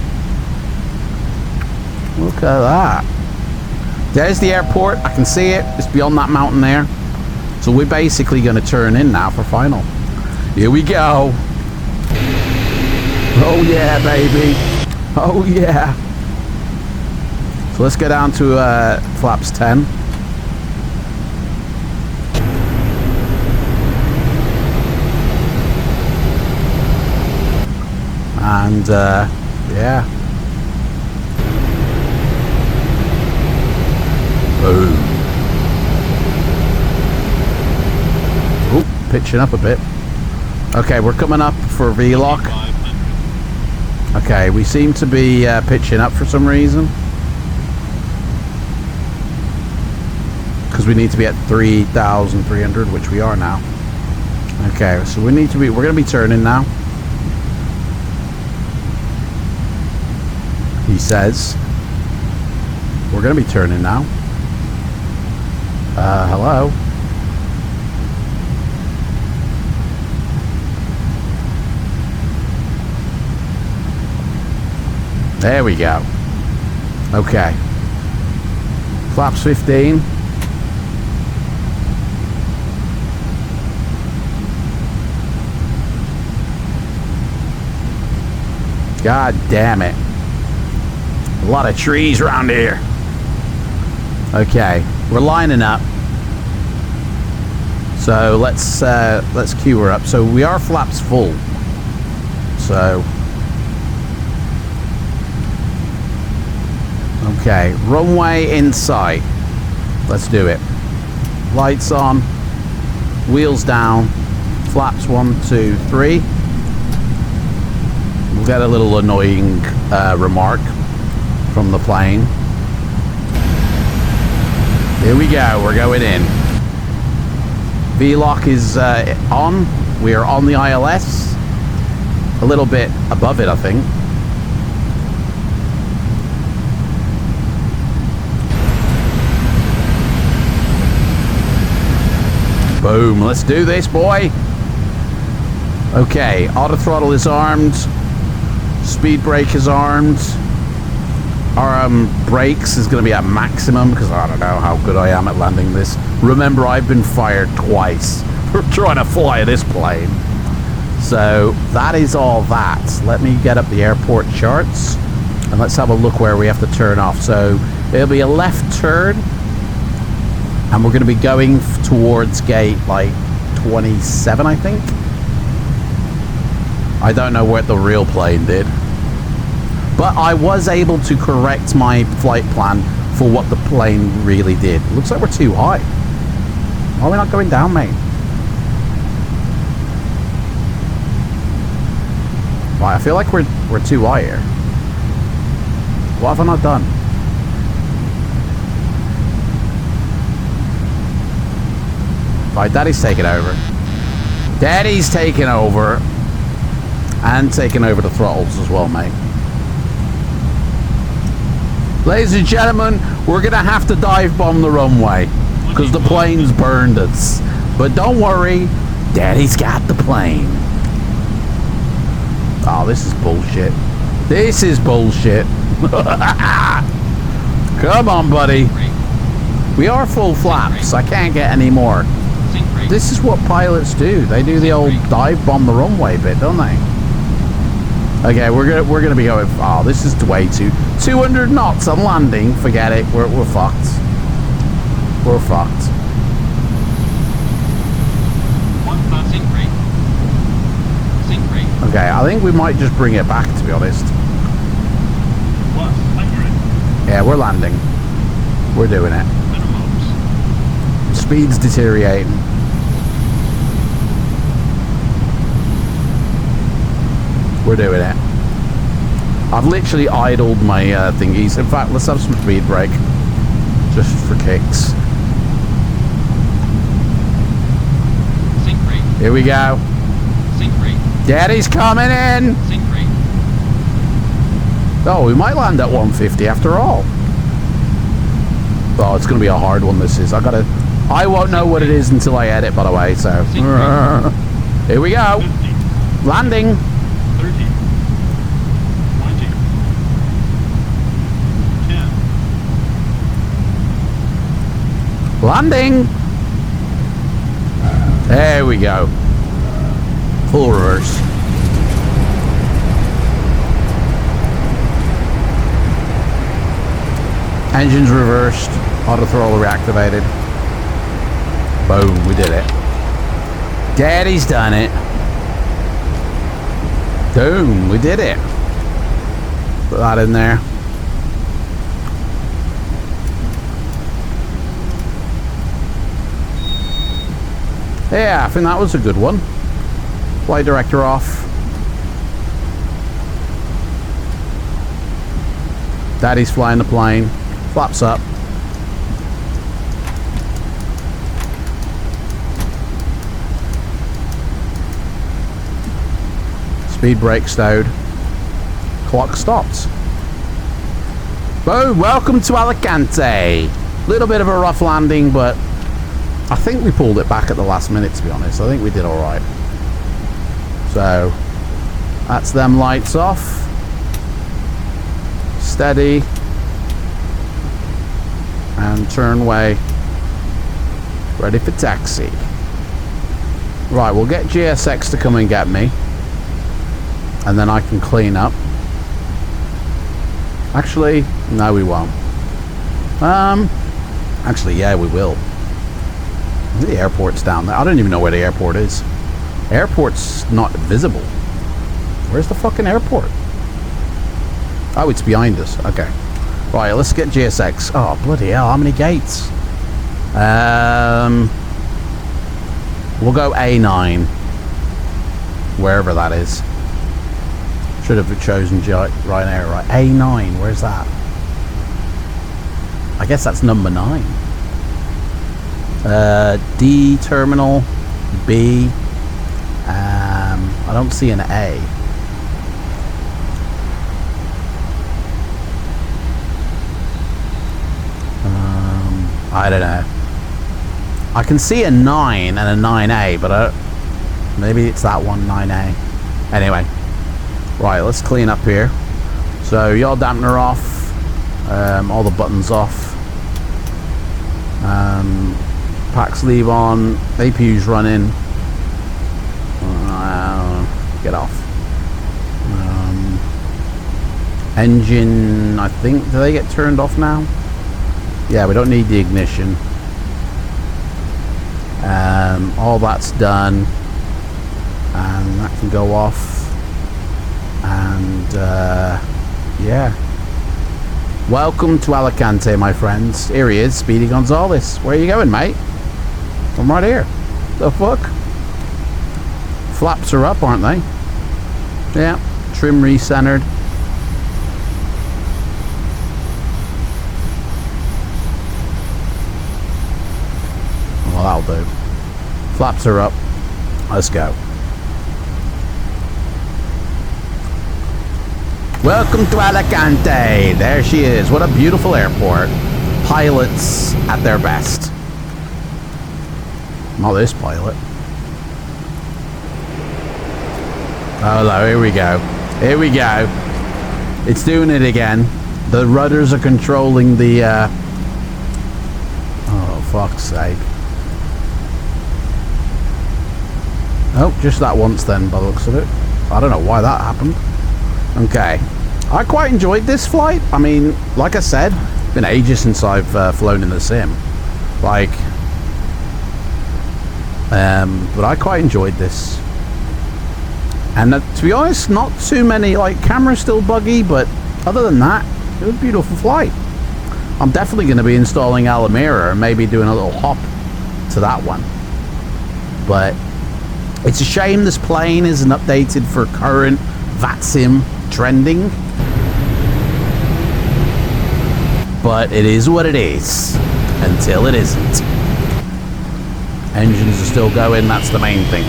Look at that. There's the airport. I can see it. It's beyond that mountain there. So we're basically going to turn in now for final. Here we go. Oh yeah, baby. Oh yeah. So let's go down to flaps 10. And yeah. Boom. Oh, pitching up a bit. Okay, we're coming up for V-lock. Okay, we seem to be pitching up for some reason. Because we need to be at 3,300, which we are now. Okay, so we need to be, we're going to be turning now. He says. We're going to be turning now. Hello? There we go. Okay. Flaps 15. God damn it. A lot of trees around here. Okay, we're lining up. So let's queue her up. So we are flaps full. So okay, runway in sight. Let's do it. Lights on, wheels down, flaps 1, 2, 3. We'll get a little annoying remark from the plane. Here we go, we're going in. V-lock is on. We are on the ILS. A little bit above it, I think. Boom, let's do this, boy. Okay, auto throttle is armed. Speed brake is armed. Our brakes is going to be at maximum because I don't know how good I am at landing this. Remember, I've been fired twice for trying to fly this plane. So that is all that. Let me get up the airport charts and let's have a look where we have to turn off. So it'll be a left turn and we're going to be going towards gate like 27, I think. I don't know what the real plane did. But I was able to correct my flight plan for what the plane really did. Looks like we're too high. Why are we not going down, mate? Right, I feel like we're too high here. What have I not done? Right, Daddy's taking over. Daddy's taking over. And taking over the throttles as well, mate. Ladies and gentlemen, we're going to have to dive bomb the runway because the plane's burned us. But don't worry, Daddy's got the plane. Oh, this is bullshit. This is bullshit. Come on, buddy. We are full flaps. I can't get any more. This is what pilots do. They do the old dive bomb the runway bit, don't they? Okay, we're gonna be going. Oh, this is way too 200 knots on landing. Forget it. We're fucked. We're fucked. Okay, I think we might just bring it back, to be honest. Yeah, we're landing. We're doing it. Speed's deteriorating. We're doing it. I've literally idled my thingies. In fact, let's have some speed brake. Just for kicks. Here we go. Daddy's coming in. Oh, we might land at 150 after all. Oh, it's going to be a hard one, this is. I won't know what it is until I edit, by the way, so. Here we go. Landing. 30, 20, 10. Landing. There we go. Full reverse. Engines reversed. Auto throttle reactivated. Boom, we did it. Daddy's done it. Boom, we did it. Put that in there. Yeah, I think that was a good one. Flight director off. Daddy's flying the plane. Flaps up. Speed brake stowed. Clock stopped. Boom, welcome to Alicante. Little bit of a rough landing, but I think we pulled it back at the last minute, to be honest. I think we did alright. So, that's them lights off. Steady. And turnway. Ready for taxi. Right, we'll get GSX to come and get me. And then I can clean up. Actually, no we won't. Actually, yeah, we will. The airport's down there. I don't even know where the airport is. Airport's not visible. Where's the fucking airport? Oh, it's behind us. Okay. Right, let's get GSX. Oh, bloody hell, how many gates? We'll go A9. Wherever that is. Should have chosen Ryanair, right? A9, where's that? I guess that's number 9. D terminal, B. I don't see an A. I don't know. I can see a 9 and a 9A, but maybe it's that one, 9A. Anyway, right, let's clean up here. So yaw dampener off, all the buttons off. Pack sleeve on, APU's running. Get off. Engine, I think, do they get turned off now? Yeah, we don't need the ignition. All that's done. And that can go off. And, yeah. Welcome to Alicante, my friends. Here he is, Speedy Gonzalez. Where are you going, mate? I'm right here. The fuck? Flaps are up, aren't they? Yeah. Trim recentered. Well, that'll do. Flaps are up. Let's go. Welcome to Alicante. There she is. What a beautiful airport. Pilots at their best. Not this pilot. Oh no, here we go. Here we go. It's doing it again. The rudders are controlling the oh, fuck's sake. Oh, just that once then, by the looks of it. I don't know why that happened. Okay. I quite enjoyed this flight. I mean, like I said, it's been ages since I've flown in the sim. Like, but I quite enjoyed this. And to be honest, not too many, like, camera's still buggy, but other than that, it was a beautiful flight. I'm definitely going to be installing Alameda and maybe doing a little hop to that one. But it's a shame this plane isn't updated for current FLIGHTSIM trending. But it is what it is until it isn't. Engines are still going, that's the main thing.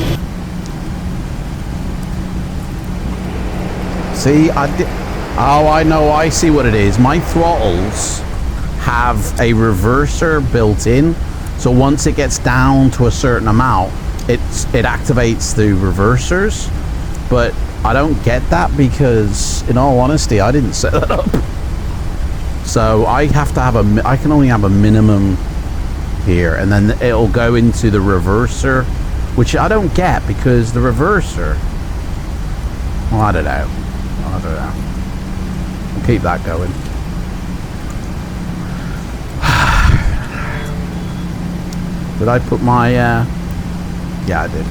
See, oh, I know, I see what it is. My throttles have a reverser built in, so once it gets down to a certain amount, it activates the reversers, but I don't get that because, in all honesty, I didn't set that up. So I have to have I can only have a minimum here, and then it'll go into the reverser, which I don't get because the reverser, well, I don't know. We'll keep that going. Did I put my yeah, I did.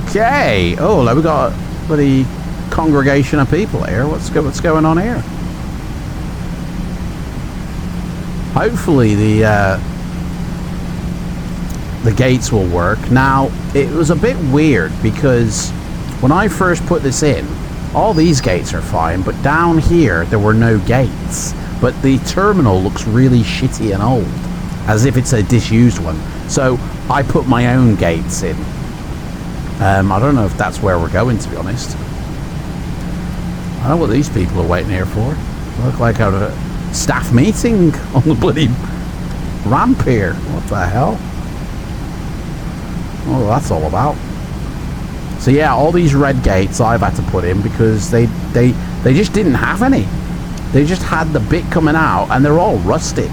Okay. Oh, we got a bloody congregation of people here. What's going on here? Hopefully the gates will work. Now, it was a bit weird because when I first put this in, all these gates are fine, but down here there were no gates. But the terminal looks really shitty and old, as if it's a disused one. So I put my own gates in. I don't know if that's where we're going, to be honest. I don't know what these people are waiting here for. They look like out of a staff meeting on the bloody ramp here. What the hell? Oh, that's all about. So yeah, all these red gates I've had to put in because they just didn't have any. They just had the bit coming out and they're all rusted,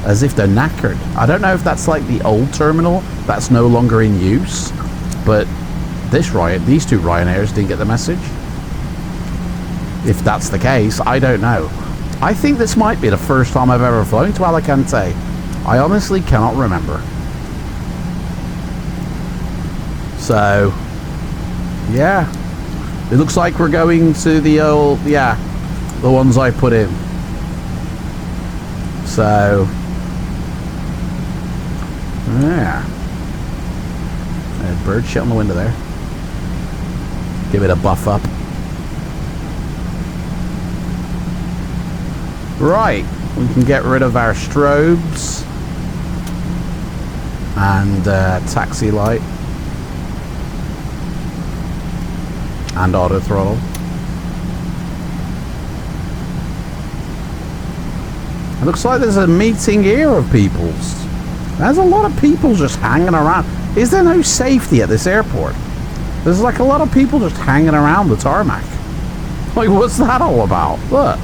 as if they're knackered. I don't know if that's like the old terminal that's no longer in use, but these two Ryanairs didn't get the message. If that's the case, I don't know. I think this might be the first time I've ever flown to Alicante. I honestly cannot remember. So, yeah. It looks like we're going to the old, yeah, the ones I put in. So, yeah. There's bird shit on the window there. Give it a buff up. Right, we can get rid of our strobes and taxi light and auto throttle. It looks like there's a meeting here of peoples. There's a lot of people just hanging around. Is there no safety at this airport? There's like a lot of people just hanging around the tarmac. Like, what's that all about? Look.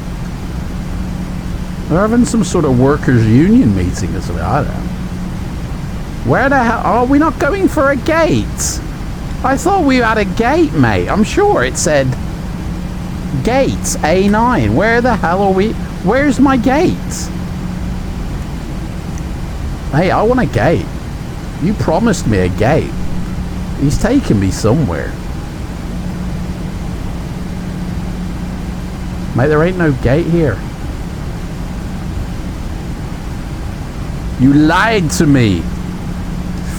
They're having some sort of workers' union meeting or something. I don't know. Where the hell? Are we not going for a gate? I thought we had a gate, mate. I'm sure it said gate A9. Where the hell are we? Where's my gate? Hey, I want a gate. You promised me a gate. He's taking me somewhere. Mate, there ain't no gate here. You lied to me.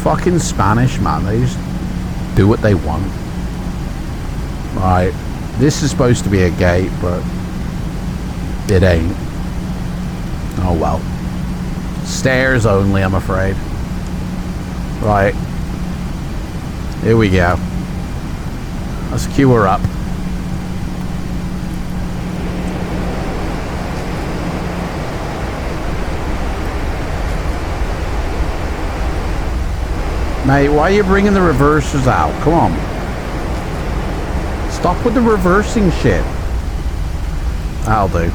Fucking Spanish, man. They just do what they want. Right. This is supposed to be a gate, but it ain't. Oh well. Stairs only, I'm afraid. Right. Here we go. Let's queue her up. Mate, why are you bringing the reversers out? Come on. Stop with the reversing shit. I'll do.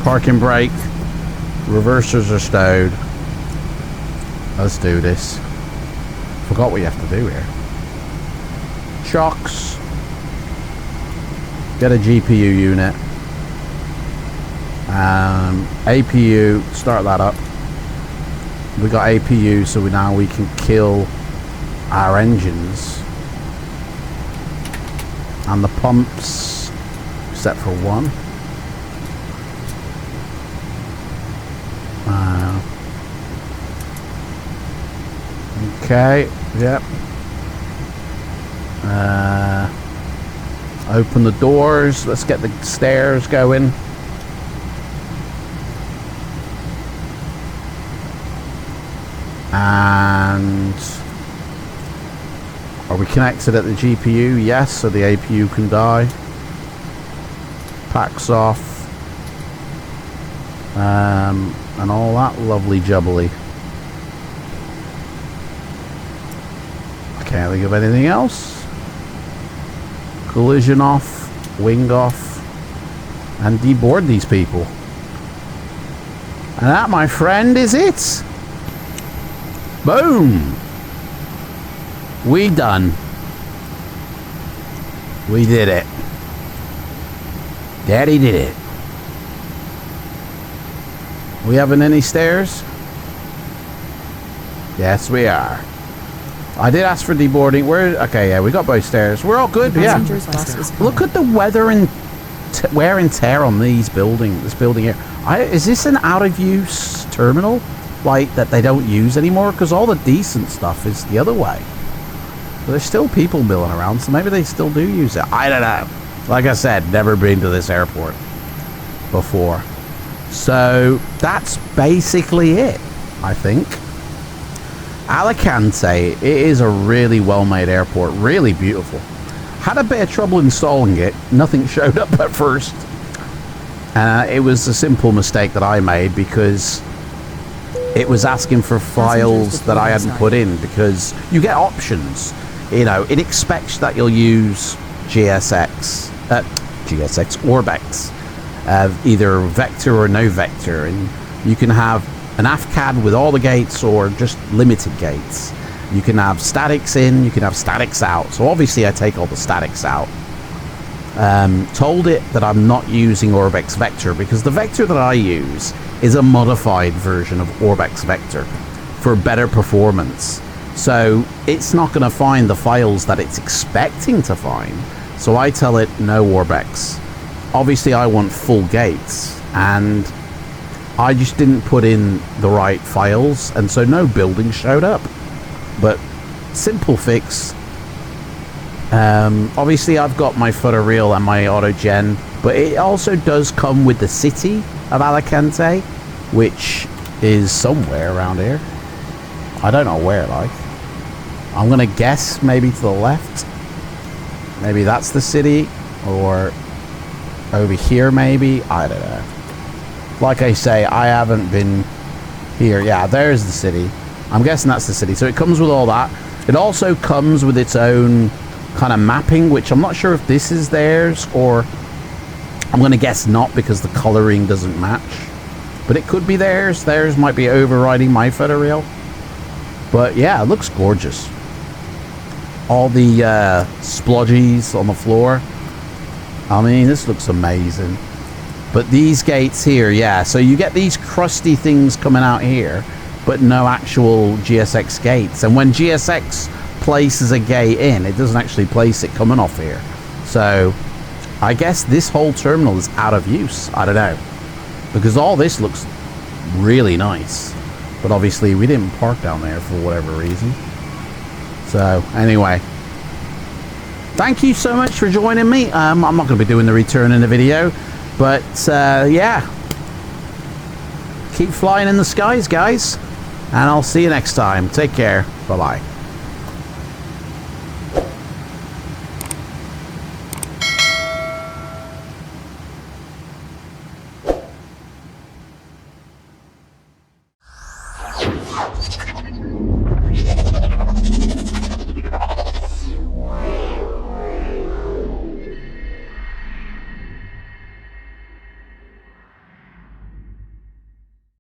Parking brake. Reversers are stowed. Let's do this. Forgot what you have to do here. Shocks. Get a GPU unit. APU. Start that up. We got APU, so now we can kill our engines. And the pumps, except for one. Okay, yep. Open the doors. Let's get the stairs going. And are we connected at the GPU? Yes, so the APU can die. Packs off. And all that lovely jubbly. I can't think of anything else. Collision off, wing off, and deboard these people. And that, my friend, is it. Boom! We done. We did it. Daddy did it. We having any stairs? Yes, we are. I did ask for deboarding. Okay, yeah, we got both stairs. We're all good, yeah. Look at the weather and wear and tear on this building here. Is this an out of use terminal? Like, that they don't use anymore? Because all the decent stuff is the other way. But there's still people milling around, so maybe they still do use it. I don't know. Like I said, never been to this airport before. So that's basically it, I think. Alicante, it is a really well-made airport, really beautiful. Had a bit of trouble installing it. Nothing showed up at first. It was a simple mistake that I made because it was asking for files that I hadn't put in, because you get options. You know, it expects that you'll use GSX Orbex, either vector or no vector, and you can have an AFCAD with all the gates or just limited gates. You can have statics in, you can have statics out. So obviously I take all the statics out. Told it that I'm not using Orbex Vector because the vector that I use is a modified version of Orbex Vector for better performance. So it's not going to find the files that it's expecting to find. So I tell it no Orbex. Obviously I want full gates, and I just didn't put in the right files, and so no buildings showed up. But simple fix. Obviously I've got my footer reel and my auto gen, but it also does come with the city of Alicante, which is somewhere around here. I don't know where, like. I'm gonna guess maybe to the left. Maybe that's the city, or over here maybe. I don't know. Like I say, I haven't been here. Yeah, there's the city. I'm guessing that's the city. So it comes with all that. It also comes with its own kind of mapping, which I'm not sure if this is theirs, or I'm going to guess not because the coloring doesn't match. But it could be theirs. Theirs might be overriding my footer reel. But yeah, it looks gorgeous. All the splodgies on the floor. I mean, this looks amazing. But these gates here, yeah, so you get these crusty things coming out here, but no actual GSX gates. And when GSX places a gate in, it doesn't actually place it coming off here. So I guess this whole terminal is out of use. I don't know, because all this looks really nice, but obviously we didn't park down there for whatever reason. So anyway, thank you so much for joining me. I'm not going to be doing the return in the video, but yeah, keep flying in the skies, guys, and I'll see you next time. Take care. Bye bye.